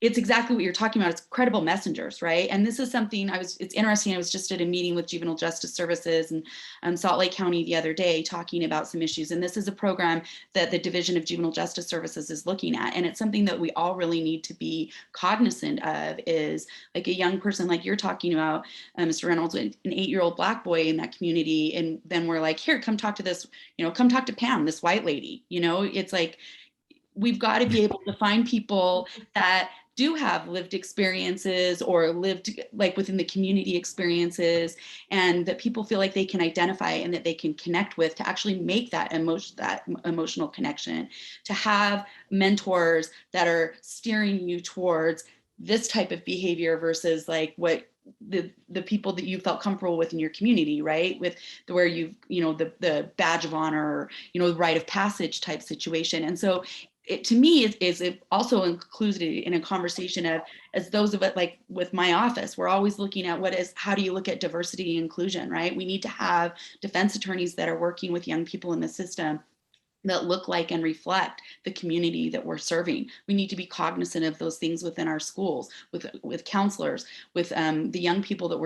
it's exactly what you're talking about. It's credible messengers, right? And this is something it's interesting. I was just at a meeting with Juvenile Justice Services and Salt Lake County the other day talking about some issues. And this is a program that the Division of Juvenile Justice Services is looking at. And it's something that we all really need to be cognizant of, is like a young person like you're talking about, Mr. Reynolds, an 8-year-old Black boy in that community. And then we're like, here, come talk to this, come talk to Pam, this white lady. It's like, we've got to be able to find people that do have lived experiences or lived like within the community experiences, and that people feel like they can identify and that they can connect with, to actually make that emotional connection, to have mentors that are steering you towards this type of behavior versus like what the people that you felt comfortable with in your community, right? With where the badge of honor, or, the rite of passage type situation. And so it to me is it also included in a conversation of, as those of it, like with my office, we're always looking at how do you look at diversity and inclusion, right? We need to have defense attorneys that are working with young people in the system that look like and reflect the community that we're serving. We need to be cognizant of those things within our schools, with counselors, with the young people that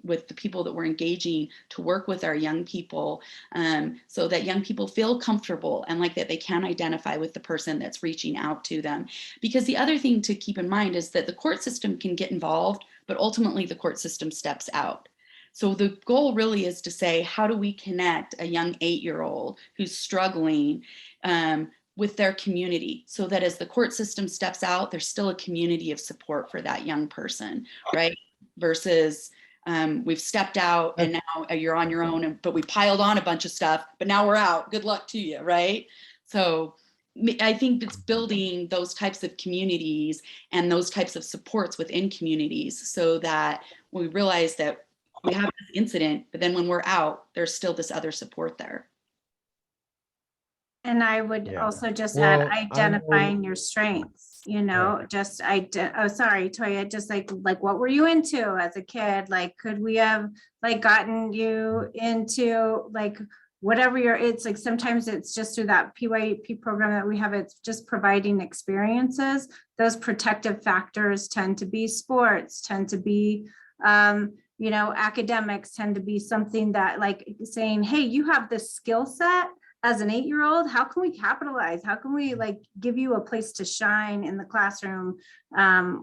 with the people that we're engaging to work with our young people, so that young people feel comfortable and like that they can identify with the person that's reaching out to them. Because the other thing to keep in mind is that the court system can get involved, but ultimately the court system steps out. So the goal really is to say, how do we connect a young 8-year-old who's struggling with their community, so that as the court system steps out, there's still a community of support for that young person, right? Versus we've stepped out and now you're on your own, but we piled on a bunch of stuff, but now we're out. Good luck to you, right? So I think it's building those types of communities and those types of supports within communities, so that we realize that we have this incident, but then when we're out, there's still this other support there. And I would Yeah. also just Well, add identifying your strengths, you know, just sorry, Toya, just like what were you into as a kid? Like, could we have like gotten you into like whatever it's like, sometimes it's just through that PYP program that we have, it's just providing experiences. Those protective factors tend to be sports, tend to be, you know, academics tend to be something that like saying, hey, you have this skill set as an 8-year-old, how can we capitalize? How can we like give you a place to shine in the classroom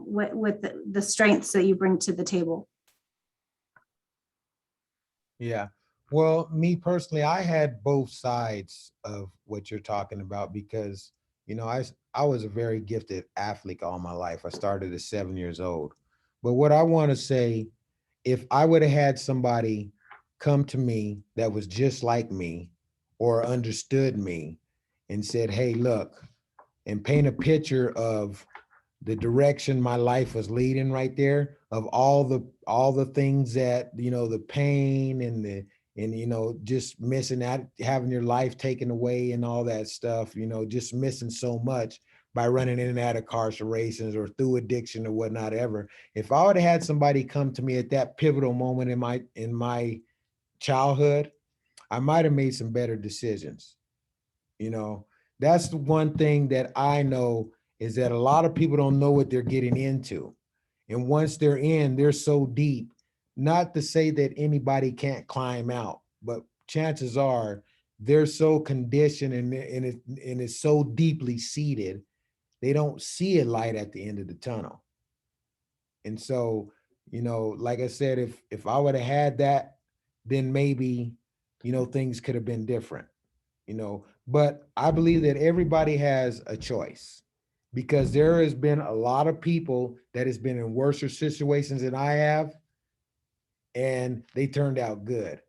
with the strengths that you bring to the table? Yeah. Well, me personally, I had both sides of what you're talking about because, you know, I was a very gifted athlete all my life. I started at 7 years old. But what I want to say, if I would have had somebody come to me that was just like me or understood me and said, hey, look, and paint a picture of the direction my life was leading right there, of all the things that, you know, the pain and you know, just missing out, having your life taken away and all that stuff, you know, just missing so much by running in and out of incarcerations or through addiction or whatnot ever. If I would have had somebody come to me at that pivotal moment in my childhood, I might have made some better decisions. You know, that's the one thing that I know, is that a lot of people don't know what they're getting into. And once they're in, they're so deep, not to say that anybody can't climb out, but chances are they're so conditioned and it's so deeply seated, they don't see a light at the end of the tunnel. And so, you know, like I said, if I would have had that, then maybe, you know, things could have been different, you know. But I believe that everybody has a choice, because there has been a lot of people that has been in worse situations than I have, and they turned out good,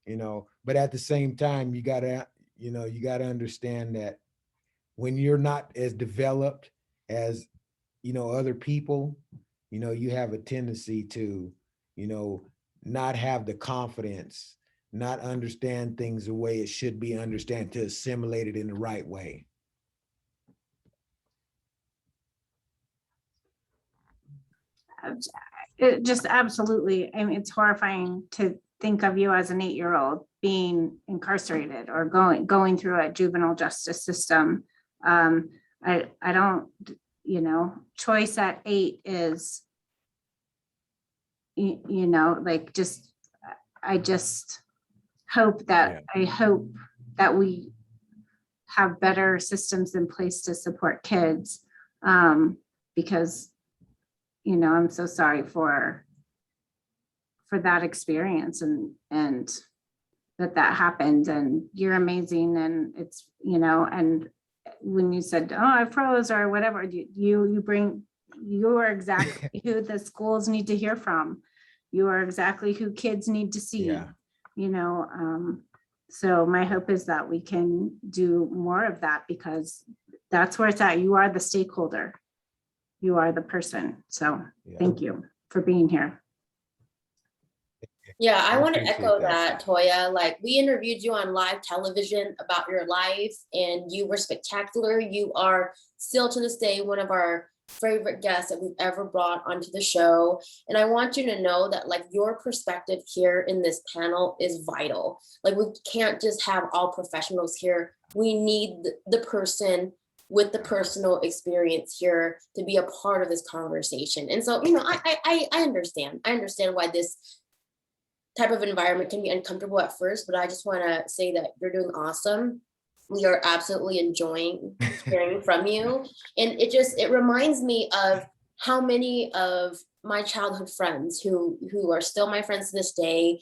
you know. But at the same time, you gotta understand that when you're not as developed as, you know, other people, you know, you have a tendency to, you know, not have the confidence, not understand things the way it should be understood, to assimilate it in the right way. It just absolutely, I mean, it's horrifying to think of you as an 8-year-old being incarcerated or going through a juvenile justice system. I don't, you know, choice at 8 is, you know, like just, I just hope that, I hope that we have better systems in place to support kids, because, you know, I'm so sorry for that experience and that happened, and you're amazing. And it's, you know, and when you said, oh, I froze or whatever, you are exactly who the schools need to hear from. You are exactly who kids need to see, you know. So my hope is that we can do more of that, because that's where it's at. You are the stakeholder. You are the person. So thank you for being here. Yeah, I I want to appreciate echo that. that, Toya. Like, we interviewed you on live television about your life, and you were spectacular. You are still to this day one of our favorite guests that we've ever brought onto the show. And I want you to know that, like, your perspective here in this panel is vital. Like, we can't just have all professionals here. We need the person with the personal experience here to be a part of this conversation. And so, I understand. I understand why this type of environment can be uncomfortable at first, but I just want to say that you're doing awesome. We are absolutely enjoying hearing from you. And it reminds me of how many of my childhood friends who are still my friends to this day,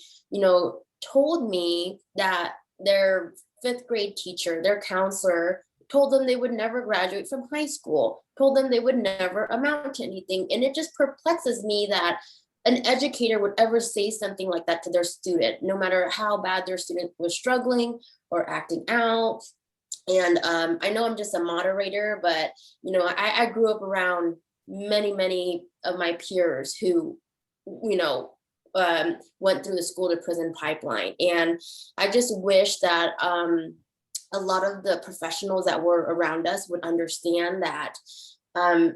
told me that their 5th grade teacher, their counselor, told them they would never graduate from high school, told them they would never amount to anything. And it just perplexes me that an educator would ever say something like that to their student, no matter how bad their student was struggling or acting out. And I know I'm just a moderator, but I grew up around many of my peers who, went through the school to prison pipeline. And I just wish that a lot of the professionals that were around us would understand that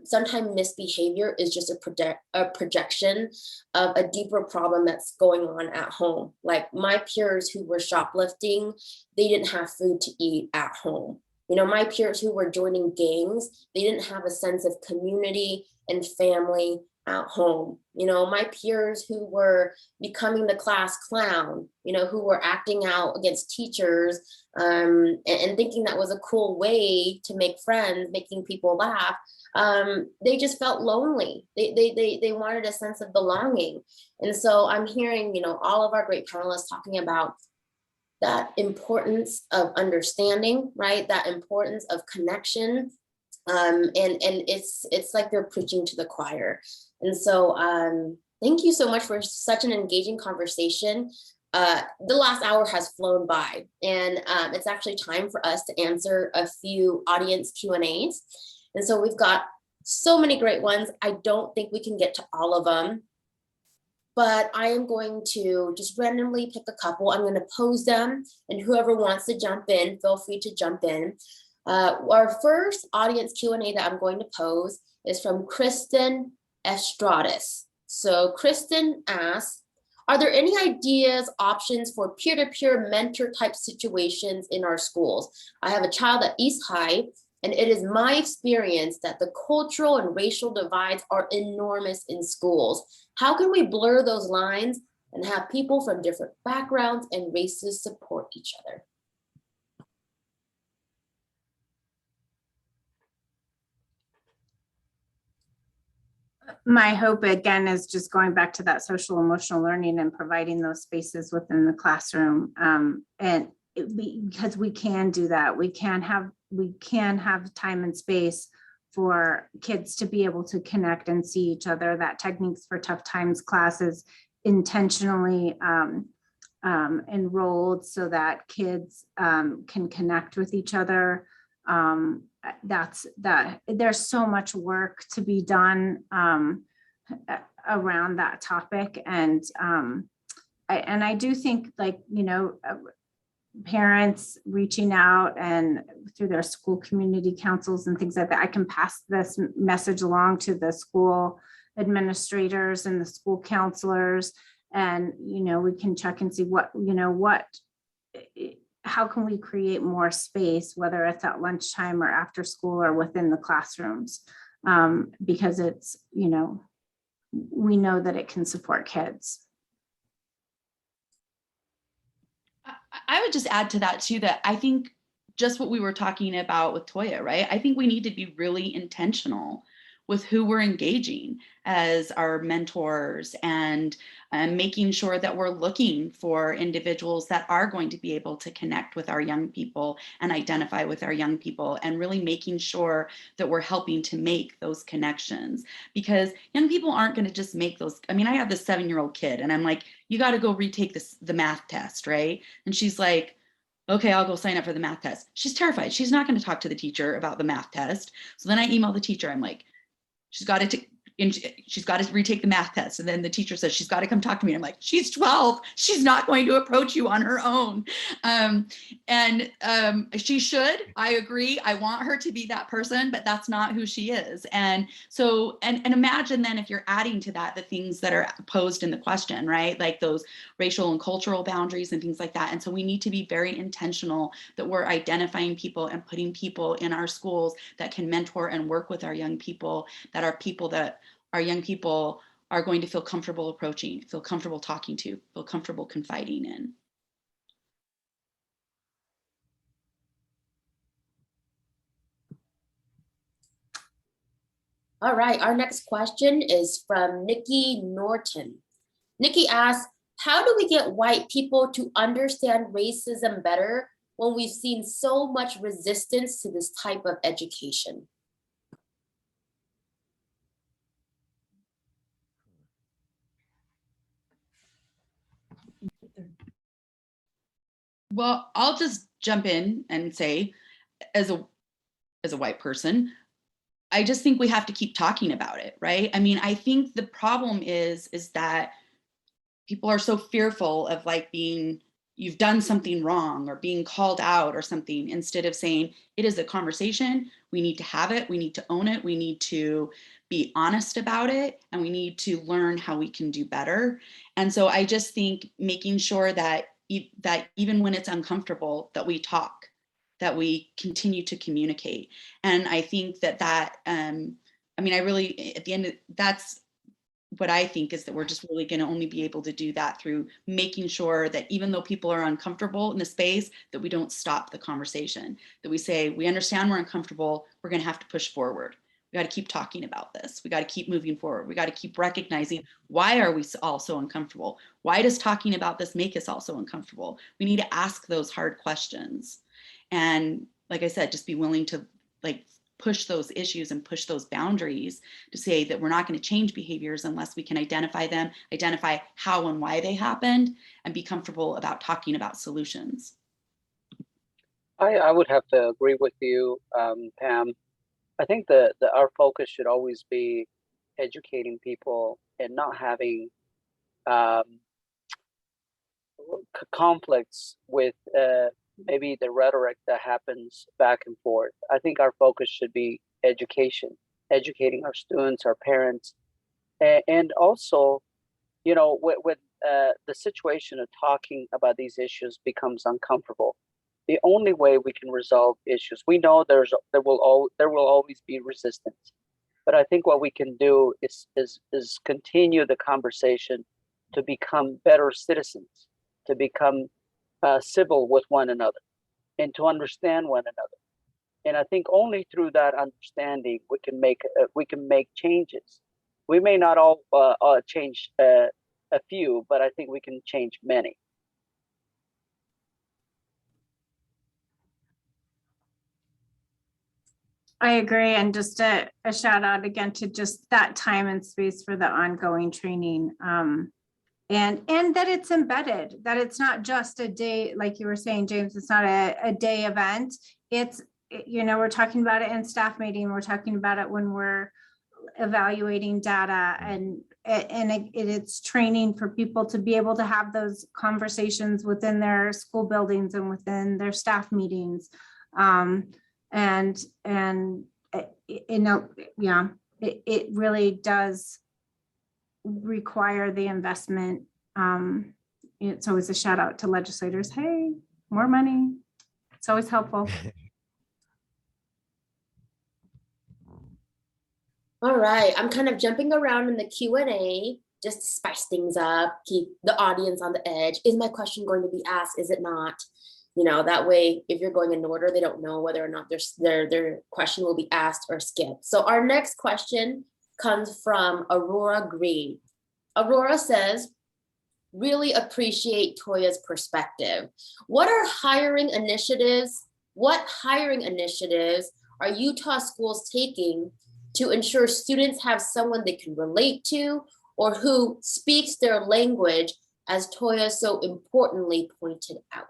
sometimes misbehavior is just a projection of a deeper problem that's going on at home. Like, my peers who were shoplifting, they didn't have food to eat at home. My peers who were joining gangs, they didn't have a sense of community and family at home. My peers who were becoming the class clown, who were acting out against teachers and thinking that was a cool way to make friends, making people laugh. They just felt lonely. They wanted a sense of belonging. And so I'm hearing, all of our great panelists talking about that importance of understanding, right? That importance of connection. And it's like they're preaching to the choir. And so thank you so much for such an engaging conversation. The last hour has flown by, and it's actually time for us to answer a few audience Q&As. And so we've got so many great ones. I don't think we can get to all of them, but I am going to just randomly pick a couple. I'm going to pose them, and whoever wants to jump in, feel free to jump in. Our first audience Q&A that I'm going to pose is from Kristen Estradas. So Kristen asks, are there any ideas, options for peer-to-peer mentor type situations in our schools? I have a child at East High, and it is my experience that the cultural and racial divides are enormous in schools. How can we blur those lines and have people from different backgrounds and races support each other? My hope, again, is just going back to that social emotional learning and providing those spaces within the classroom. Because we can do that. We can have time and space for kids to be able to connect and see each other. That Techniques for Tough Times class is intentionally enrolled so that kids can connect with each other. There's so much work to be done around that topic. And I do think, like, parents reaching out and through their school community councils and things like that, I can pass this message along to the school administrators and the school counselors, and we can check and see how can we create more space, whether it's at lunchtime or after school or within the classrooms, because it's, we know that it can support kids. I would just add to that too, that I think just what we were talking about with Toya, right? I think we need to be really intentional with who we're engaging as our mentors, and making sure that we're looking for individuals that are going to be able to connect with our young people and identify with our young people, and really making sure that we're helping to make those connections, because young people aren't going to just make those. I mean, I have this 7-year-old kid, and I'm like, you got to go retake the math test, right? And she's like, okay, I'll go sign up for the math test. She's terrified. She's not going to talk to the teacher about the math test. So then I email the teacher. I'm like, she's got to and she's got to retake the math test. And then the teacher says, she's got to come talk to me. I'm like, she's 12. She's not going to approach you on her own. She should, I agree. I want her to be that person, but that's not who she is. And so, and imagine then if you're adding to that, the things that are posed in the question, right? Like those racial and cultural boundaries and things like that. And so we need to be very intentional that we're identifying people and putting people in our schools that can mentor and work with our young people, that are people that our young people are going to feel comfortable approaching, feel comfortable talking to, feel comfortable confiding in. All right, our next question is from Nikki Norton. Nikki asks, how do we get white people to understand racism better when we've seen so much resistance to this type of education? Well, I'll just jump in and say, as a white person, I just think we have to keep talking about it, right? I mean, I think the problem is that people are so fearful of like being, you've done something wrong or being called out or something, instead of saying it is a conversation. We need to have it. We need to own it. We need to be honest about it, and we need to learn how we can do better. And so I just think making sure that even when it's uncomfortable, that we talk, that we continue to communicate. And I think that I mean, I really, at the end, that's what I think, is that we're just really going to only be able to do that through making sure that even though people are uncomfortable in the space, that we don't stop the conversation, that we say, we understand we're uncomfortable, we're going to have to push forward. We got to keep talking about this. We got to keep moving forward. We got to keep recognizing, why are we all so uncomfortable? Why does talking about this make us all so uncomfortable? We need to ask those hard questions. And like I said, just be willing to like push those issues and push those boundaries to say that we're not going to change behaviors unless we can identify them, identify how and why they happened, and be comfortable about talking about solutions. I would have to agree with you, Pam. I think that our focus should always be educating people and not having conflicts with maybe the rhetoric that happens back and forth. I think our focus should be education, educating our students, our parents, and also, you know, when the situation of talking about these issues becomes uncomfortable, the only way we can resolve issues, we know there will always be resistance, but I think what we can do is continue the conversation to become better citizens, to become civil with one another, and to understand one another. And I think only through that understanding we can make changes. We may not all change a few, but I think we can change many. I agree. And just a shout out again to just that time and space for the ongoing training. And that it's embedded, that it's not just a day, like you were saying, James, it's not a day event. It's, you know, we're talking about it in staff meeting, we're talking about it when we're evaluating data, and it's training for people to be able to have those conversations within their school buildings and within their staff meetings. You know, yeah, it really does require the investment. It's always a shout out to legislators. Hey, more money. It's always helpful. All right, I'm kind of jumping around in the Q&A just to spice things up, keep the audience on the edge. Is my question going to be asked? Is it not? You know, that way, if you're going in order, they don't know whether or not their question will be asked or skipped. So our next question comes from Aurora Green. Aurora says, really appreciate Toya's perspective. What hiring initiatives are Utah schools taking to ensure students have someone they can relate to or who speaks their language, as Toya so importantly pointed out?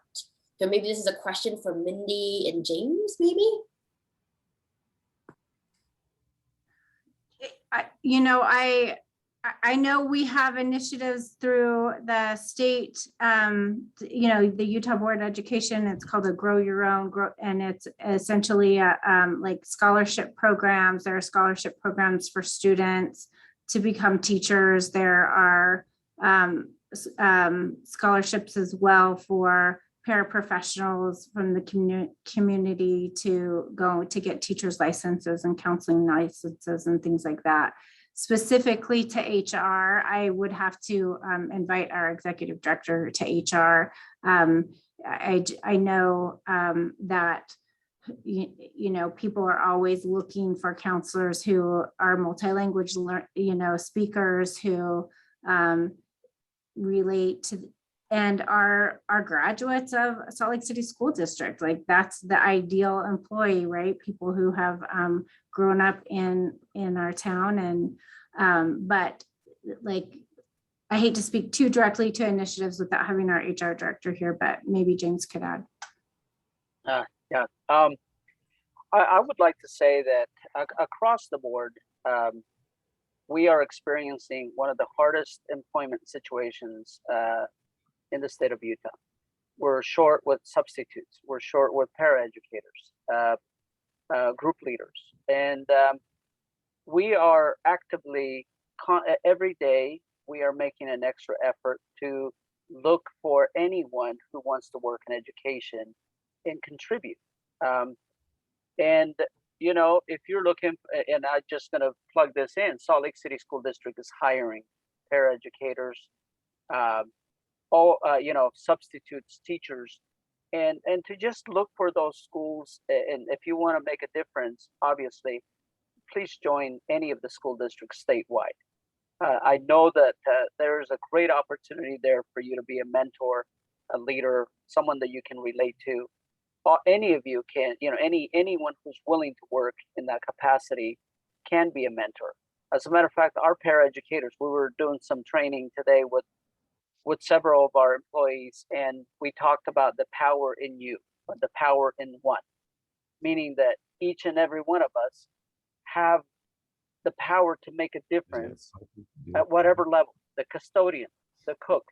So maybe this is a question for Mindy and James, maybe? you know, I know we have initiatives through the state, you know, the Utah Board of Education. It's called a Grow Your Own, and it's essentially like scholarship programs. There are scholarship programs for students to become teachers. There are scholarships as well for paraprofessionals from the community to go to get teachers' licenses and counseling licenses and things like that. Specifically to HR, I would have to invite our executive director to HR. I know that you know, people are always looking for counselors who are multilingual, you know, speakers who relate to and are graduates of Salt Lake City School District. Like that's the ideal employee, right? People who have grown up in our town. And but like, I hate to speak too directly to initiatives without having our HR director here, but maybe James could add. Yeah, I would like to say that across the board, we are experiencing one of the hardest employment situations in the state of Utah. We're short with substitutes. We're short with paraeducators, group leaders. And we are actively, every day, we are making an extra effort to look for anyone who wants to work in education and contribute. And, you know, if you're looking, and I'm just going to plug this in, Salt Lake City School District is hiring paraeducators, you know, substitutes, teachers, and to just look for those schools. And if you want to make a difference, obviously, please join any of the school districts statewide. I know that there is a great opportunity there for you to be a mentor, a leader, someone that you can relate to. Any of you can, you know, anyone who's willing to work in that capacity can be a mentor. As a matter of fact, our paraeducators, we were doing some training today with several of our employees, and we talked about the power in you, the power in one, meaning that each and every one of us have the power to make a difference at whatever level, the custodian, the cook,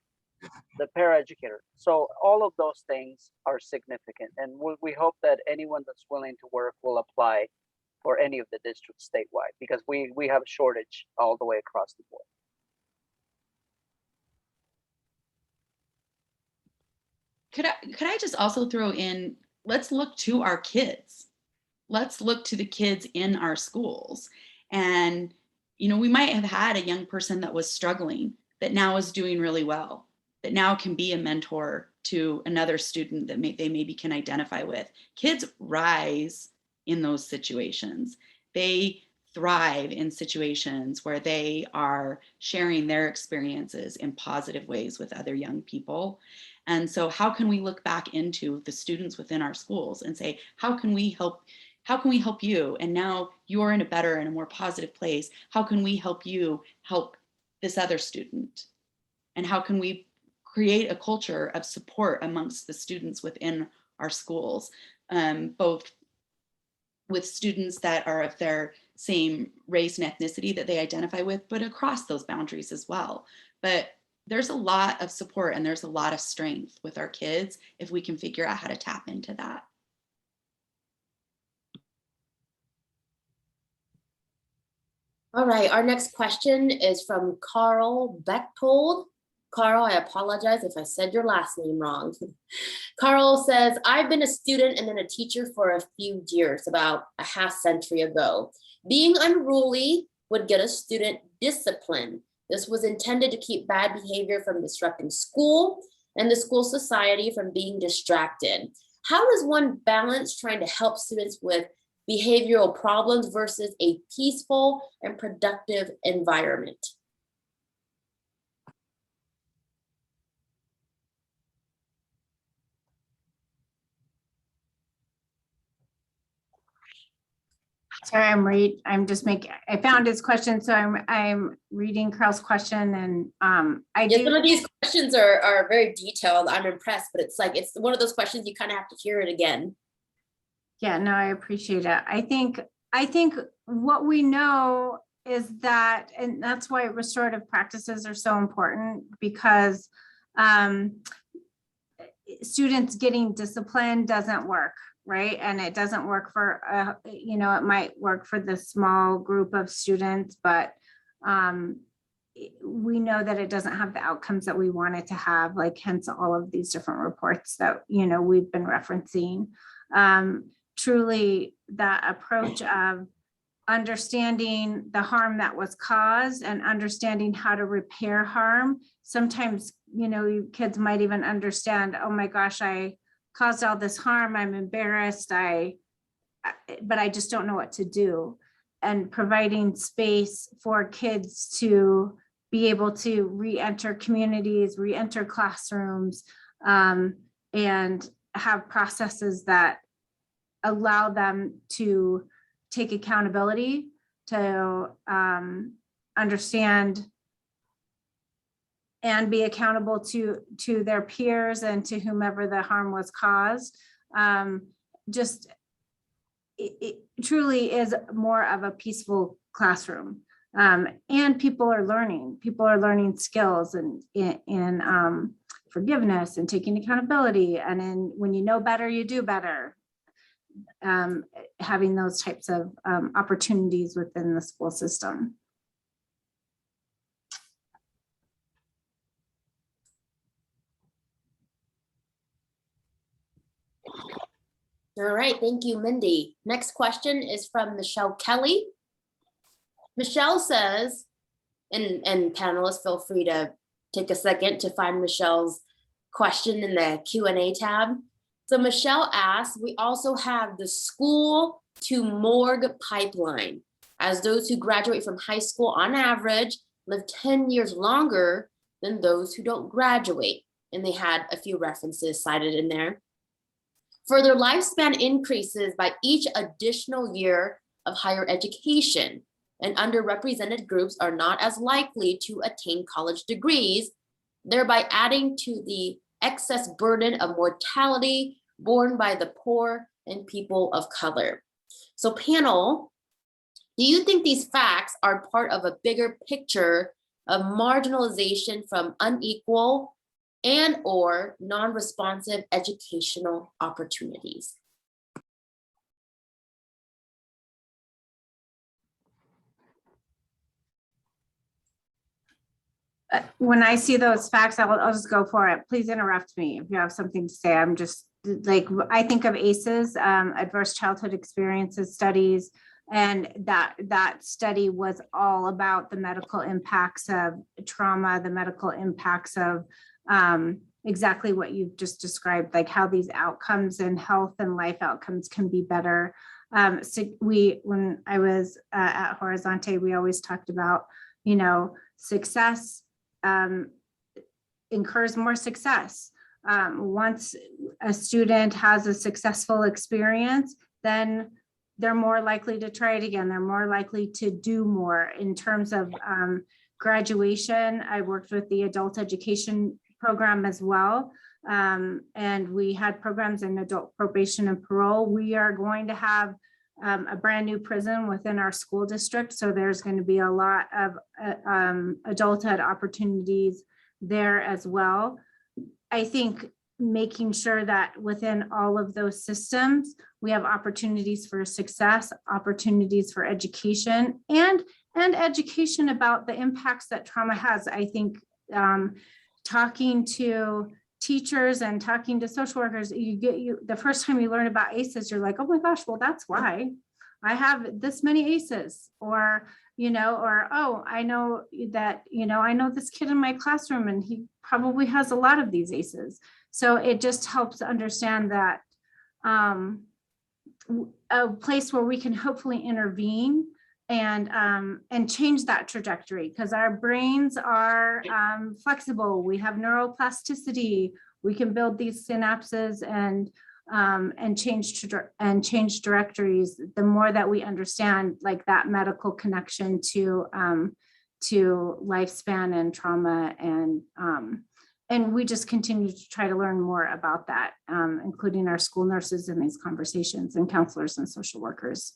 the paraeducator. So all of those things are significant. And we hope that anyone that's willing to work will apply for any of the districts statewide, because we have a shortage all the way across the board. Could I just also throw in, let's look to our kids. Let's look to the kids in our schools. And, you know, we might have had a young person that was struggling that now is doing really well, that now can be a mentor to another student that they maybe can identify with. Kids rise in those situations. They thrive in situations where they are sharing their experiences in positive ways with other young people. And so how can we look back into the students within our schools and say, how can we help you? And now you're in a better and a more positive place. How can we help you help this other student? And how can we create a culture of support amongst the students within our schools, both with students that are of their same race and ethnicity that they identify with, but across those boundaries as well. But there's a lot of support and there's a lot of strength with our kids if we can figure out how to tap into that. All right, our next question is from Carl Bechtold. Carl, I apologize if I said your last name wrong. Carl says, I've been a student and then a teacher for a few years, about a half century ago. Being unruly would get a student disciplined. This was intended to keep bad behavior from disrupting school and the school society from being distracted. How does one balance trying to help students with behavioral problems versus a peaceful and productive environment? Sorry, I found his question, so I'm reading Carl's question, and Some of these questions are very detailed. I'm impressed, but it's one of those questions you kind of have to hear it again. Yeah, no, I appreciate it. I think what we know is that, and that's why restorative practices are so important, because students getting disciplined doesn't work, right? And it doesn't work for, it might work for the small group of students, but we know that it doesn't have the outcomes that we want it to have, like hence all of these different reports that, we've been referencing. Truly, that approach of understanding the harm that was caused and understanding how to repair harm. Sometimes, kids might even understand, oh my gosh, I caused all this harm, I'm embarrassed, but I just don't know what to do. And providing space for kids to be able to re-enter communities, re-enter classrooms, and have processes that allow them to take accountability, to understand and be accountable to their peers and to whomever the harm was caused. It truly is more of a peaceful classroom. And people are learning skills and in forgiveness and taking accountability. And when you know better, you do better. Having those types of opportunities within the school system. All right, thank you, Mindy. Next question is from Michelle Kelly. Michelle says, and panelists, feel free to take a second to find Michelle's question in the Q&A tab. So Michelle asks, we also have the school to morgue pipeline, as those who graduate from high school on average live 10 years longer than those who don't graduate. And they had a few references cited in there. Further lifespan increases by each additional year of higher education, and underrepresented groups are not as likely to attain college degrees, thereby adding to the excess burden of mortality borne by the poor and people of color. So panel, do you think these facts are part of a bigger picture of marginalization from unequal and or non-responsive educational opportunities? When I see those facts, I'll just go for it. Please interrupt me if you have something to say. I'm just like, I think of ACEs, adverse childhood experiences studies, and that study was all about the medical impacts of trauma, the medical impacts of exactly what you've just described, like how these outcomes and health and life outcomes can be better. So when I was at Horizonte, we always talked about, success incurs more success. Once a student has a successful experience, then they're more likely to try it again. They're more likely to do more. In terms of graduation, I worked with the adult education program as well. And we had programs in adult probation and parole. We are going to have a brand new prison within our school district. So there's going to be a lot of adulthood opportunities there as well. I think making sure that within all of those systems, we have opportunities for success, opportunities for education, and education about the impacts that trauma has. I think talking to teachers and talking to social workers, the first time you learn about ACEs, you're like, oh my gosh, well, that's why I have this many ACEs, or, oh, I know that, I know this kid in my classroom and he probably has a lot of these ACEs. So it just helps understand that a place where we can hopefully intervene and change that trajectory, because our brains are flexible. We have neuroplasticity. We can build these synapses and change directories. The more that we understand, like, that medical connection to lifespan and trauma, and we just continue to try to learn more about that, including our school nurses in these conversations, and counselors and social workers.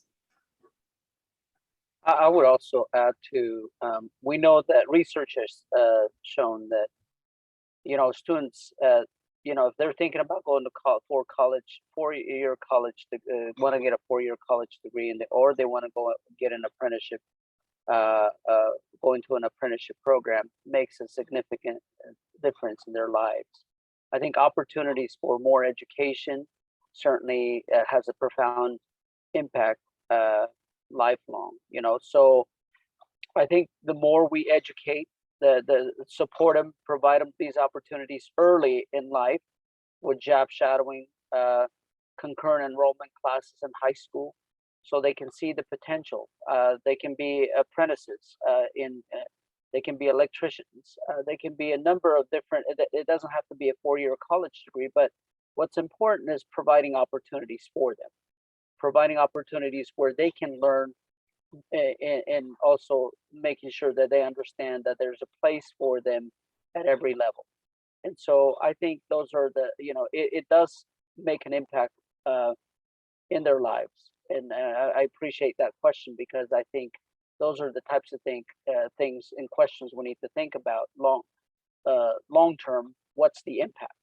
I would also add to, we know that research has shown that, students, if they're thinking about going to college, 4-year college, want to get a 4-year college degree, or they want to go get an apprenticeship, going to an apprenticeship program makes a significant difference in their lives. I think opportunities for more education certainly has a profound impact lifelong, so I think the more we educate, the support them, provide them these opportunities early in life with job shadowing, concurrent enrollment classes in high school, so they can see the potential. They can be apprentices they can be electricians. They can be a number of different, it doesn't have to be a 4-year college degree, but what's important is providing opportunities for them, providing opportunities where they can learn, and also making sure that they understand that there's a place for them at every level. And so I think those are it does make an impact in their lives. And I appreciate that question, because I think those are the types of things and questions we need to think about long term. What's the impact?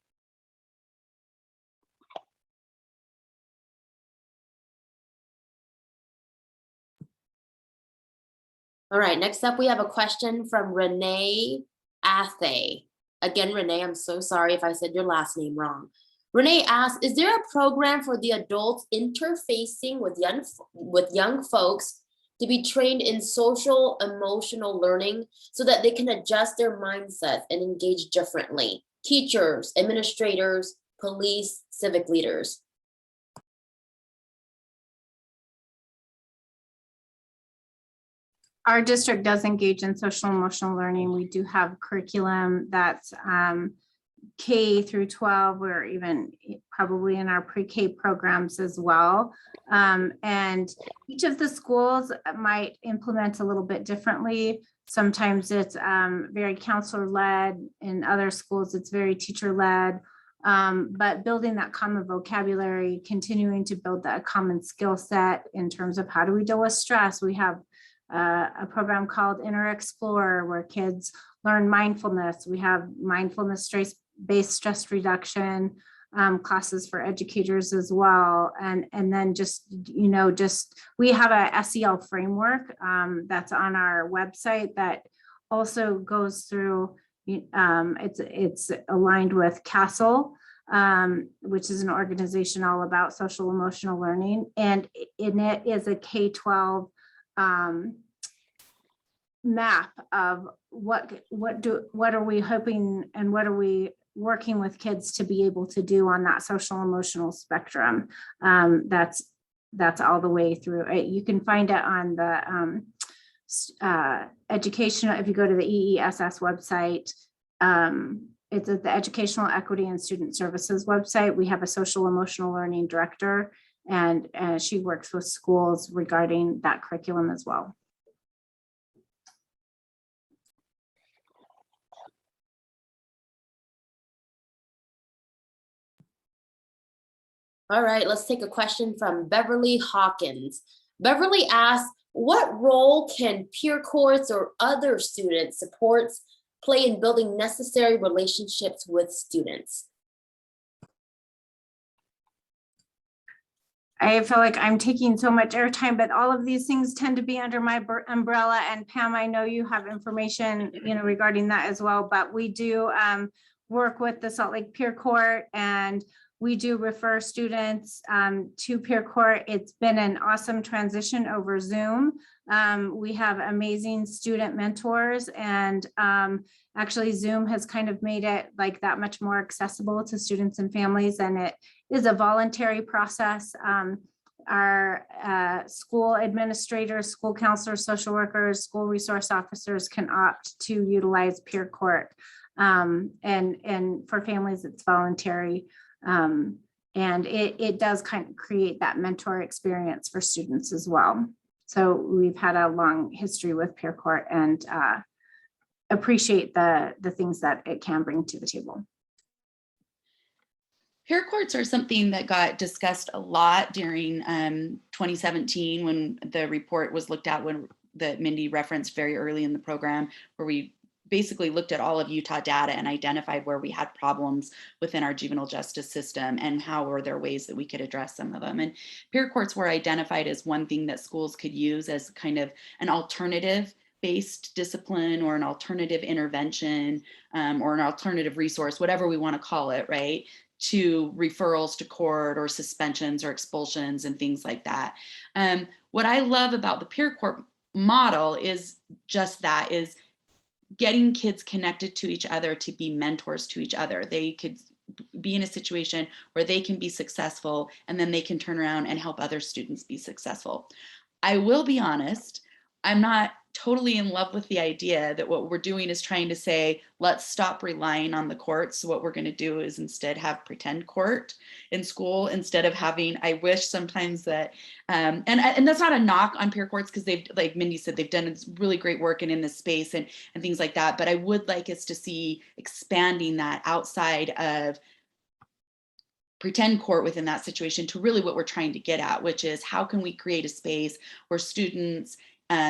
All right, next up, we have a question from Renee Athay. Again, Renee, I'm so sorry if I said your last name wrong. Renee asks, is there a program for the adults interfacing with young folks to be trained in social emotional learning so that they can adjust their mindset and engage differently? Teachers, administrators, police, civic leaders. Our district does engage in social emotional learning. We do have curriculum that's K through 12, or even probably in our pre-K programs as well. And each of the schools might implement a little bit differently. Sometimes it's very counselor-led. In other schools, it's very teacher-led. But building that common vocabulary, continuing to build that common skill set in terms of how do we deal with stress. We have a program called Inner Explorer, where kids learn mindfulness. We have mindfulness-based stress reduction classes for educators as well. And then we have a SEL framework that's on our website that also goes through, it's aligned with CASEL, which is an organization all about social emotional learning. And in it is a K-12 map of what are we hoping and what are we working with kids to be able to do on that social emotional spectrum. That's all the way through. You can find it on the educational, if you go to the EESS website, it's at the Educational Equity and Student Services website. We have a social emotional learning director, and she works with schools regarding that curriculum as well. All right, let's take a question from Beverly Hawkins. Beverly asks, what role can peer courts or other student supports play in building necessary relationships with students? I feel like I'm taking so much airtime, but all of these things tend to be under my umbrella. And Pam, I know you have information, regarding that as well, but we do work with the Salt Lake Peer Court, and we do refer students to Peer Court. It's been an awesome transition over Zoom. We have amazing student mentors, and actually Zoom has kind of made it like that much more accessible to students and families, and it is a voluntary process. Our school administrators, school counselors, social workers, school resource officers can opt to utilize Peer Court. And for families, it's voluntary. And it does kind of create that mentor experience for students as well. So we've had a long history with Peer Court, and appreciate the things that it can bring to the table. Peer courts are something that got discussed a lot during 2017 when the report was looked at that Mindy referenced very early in the program, where we basically looked at all of Utah data and identified where we had problems within our juvenile justice system and how were there ways that we could address some of them. And peer courts were identified as one thing that schools could use as kind of an alternative based discipline or an alternative intervention or an alternative resource, whatever we want to call it, right? To referrals to court or suspensions or expulsions and things like that. What I love about the peer court model is just that, is getting kids connected to each other to be mentors to each other. They could be in a situation where they can be successful and then they can turn around and help other students be successful. I will be honest, I'm not totally in love with the idea that what we're doing is trying to say, let's stop relying on the courts. So what we're going to do is instead have pretend court in school instead of having, I wish sometimes that, and that's not a knock on peer courts, because they've, like Mindy said, they've done really great work in this space and things like that. But I would like us to see expanding that outside of pretend court within that situation to really what we're trying to get at, which is how can we create a space where students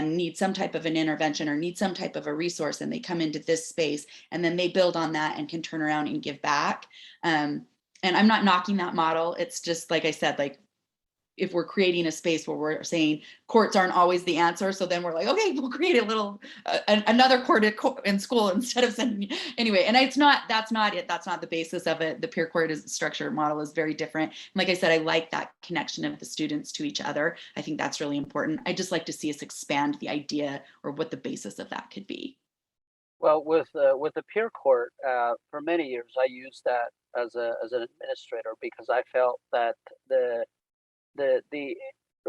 need some type of an intervention or need some type of a resource, and they come into this space and then they build on that and can turn around and give back. And I'm not knocking that model. It's just, like I said, like if we're creating a space where we're saying courts aren't always the answer, so then we're like, okay, we'll create a little another court in school instead of sending anyway. And that's not it. That's not the basis of it. The peer court structure model is very different. And like I said, I like that connection of the students to each other. I think that's really important. I just like to see us expand the idea or what the basis of that could be. Well, with the peer court, for many years I used that as an administrator, because I felt that the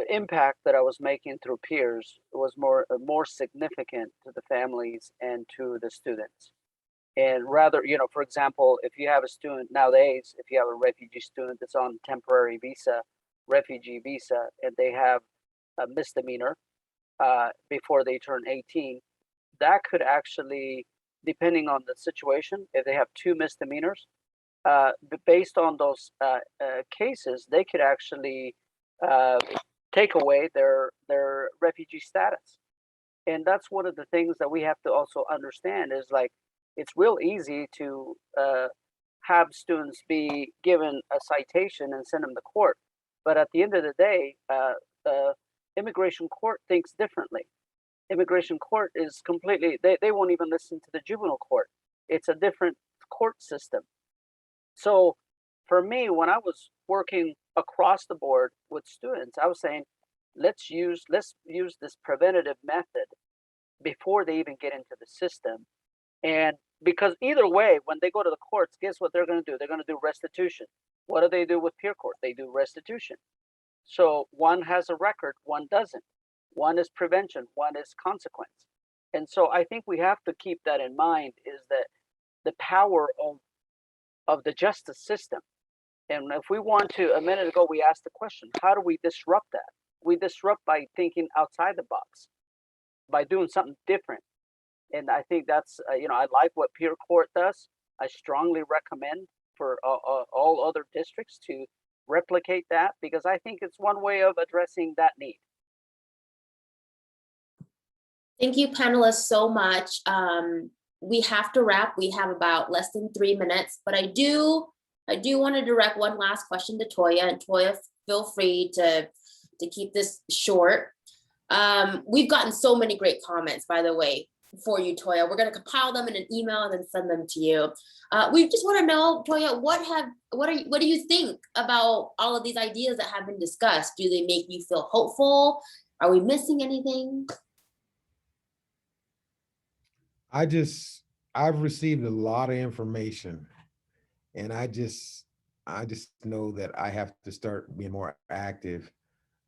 impact that I was making through peers was more significant to the families and to the students. And rather, for example, if you have a student nowadays, if you have a refugee student that's on temporary visa, refugee visa, and they have a misdemeanor before they turn 18, that could actually, depending on the situation, if they have 2 misdemeanors, based on those cases, they could actually take away their refugee status. And that's one of the things that we have to also understand is, like, it's real easy to have students be given a citation and send them to court. But at the end of the day, the immigration court thinks differently. Immigration court is completely, they won't even listen to the juvenile court. It's a different court system. So for me, when I was working across the board with students, I was saying, let's use this preventative method before they even get into the system. And because either way, when they go to the courts, guess what they're going to do? They're going to do restitution. What do they do with peer court? They do restitution. So one has a record, one doesn't. One is prevention, one is consequence. And so I think we have to keep that in mind, is that the power of the justice system. And if we want to, a minute ago, we asked the question, how do we disrupt that? We disrupt by thinking outside the box, by doing something different. And I think that's, I like what peer court does. I strongly recommend for all other districts to replicate that, because I think it's one way of addressing that need. Thank you, panelists, so much. We have to wrap. We have about less than 3 minutes, but I do want to direct one last question to Toya, and Toya, feel free to keep this short. We've gotten so many great comments, by the way, for you, Toya. We're going to compile them in an email and then send them to you. We just want to know, Toya, what do you think about all of these ideas that have been discussed? Do they make you feel hopeful? Are we missing anything? I've received a lot of information, and I just know that I have to start being more active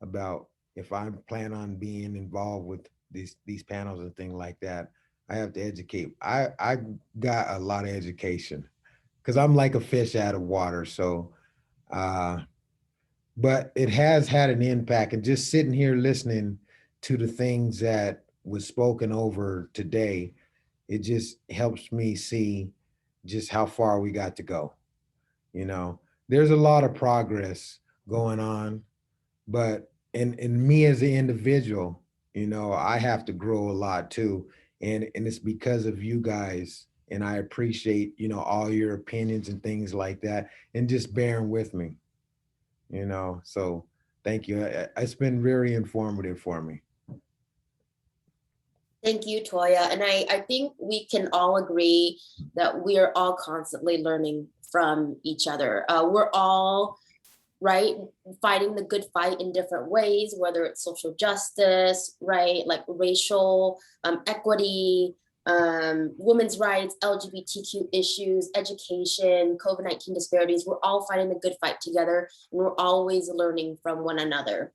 about, if I plan on being involved with these panels and things like that, I have to educate. I got a lot of education because I'm like a fish out of water. So, but it has had an impact, and just sitting here listening to the things that was spoken over today, it just helps me see just how far we got to go. There's a lot of progress going on, but in me as an individual, You know, I have to grow a lot too. And it's because of you guys. And I appreciate, you know, all your opinions and things like that, and just bearing with me, you know. So thank you. It's been very informative for me. Thank you, Toya. And I think we can all agree that we are all constantly learning from each other. We're all, right, fighting the good fight in different ways, whether it's social justice, right, like racial equity, women's rights, LGBTQ issues, education, COVID-19 disparities. We're all fighting the good fight together, and we're always learning from one another.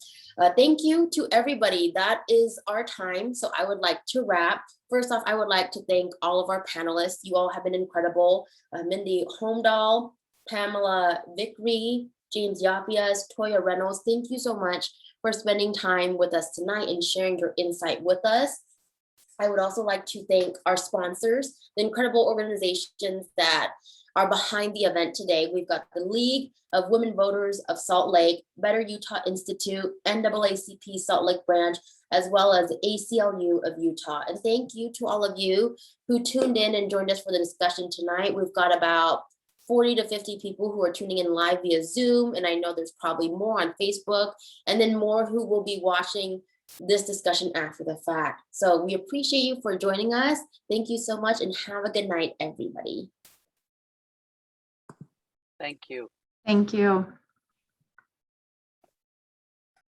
Thank you to everybody. That is our time. So I would like to wrap. First off, I would like to thank all of our panelists. You all have been incredible. Mindy Holmdahl, Pamela Vickery, James Yapias, Toya Reynolds, thank you so much for spending time with us tonight and sharing your insight with us. I would also like to thank our sponsors, the incredible organizations that are behind the event today. We've got the League of Women Voters of Salt Lake, Better Utah Institute, NAACP Salt Lake Branch, as well as the ACLU of Utah. And thank you to all of you who tuned in and joined us for the discussion tonight. We've got about 40 to 50 people who are tuning in live via Zoom, and I know there's probably more on Facebook, and then more who will be watching this discussion after the fact. So we appreciate you for joining us. Thank you so much and have a good night, everybody. Thank you. Thank you.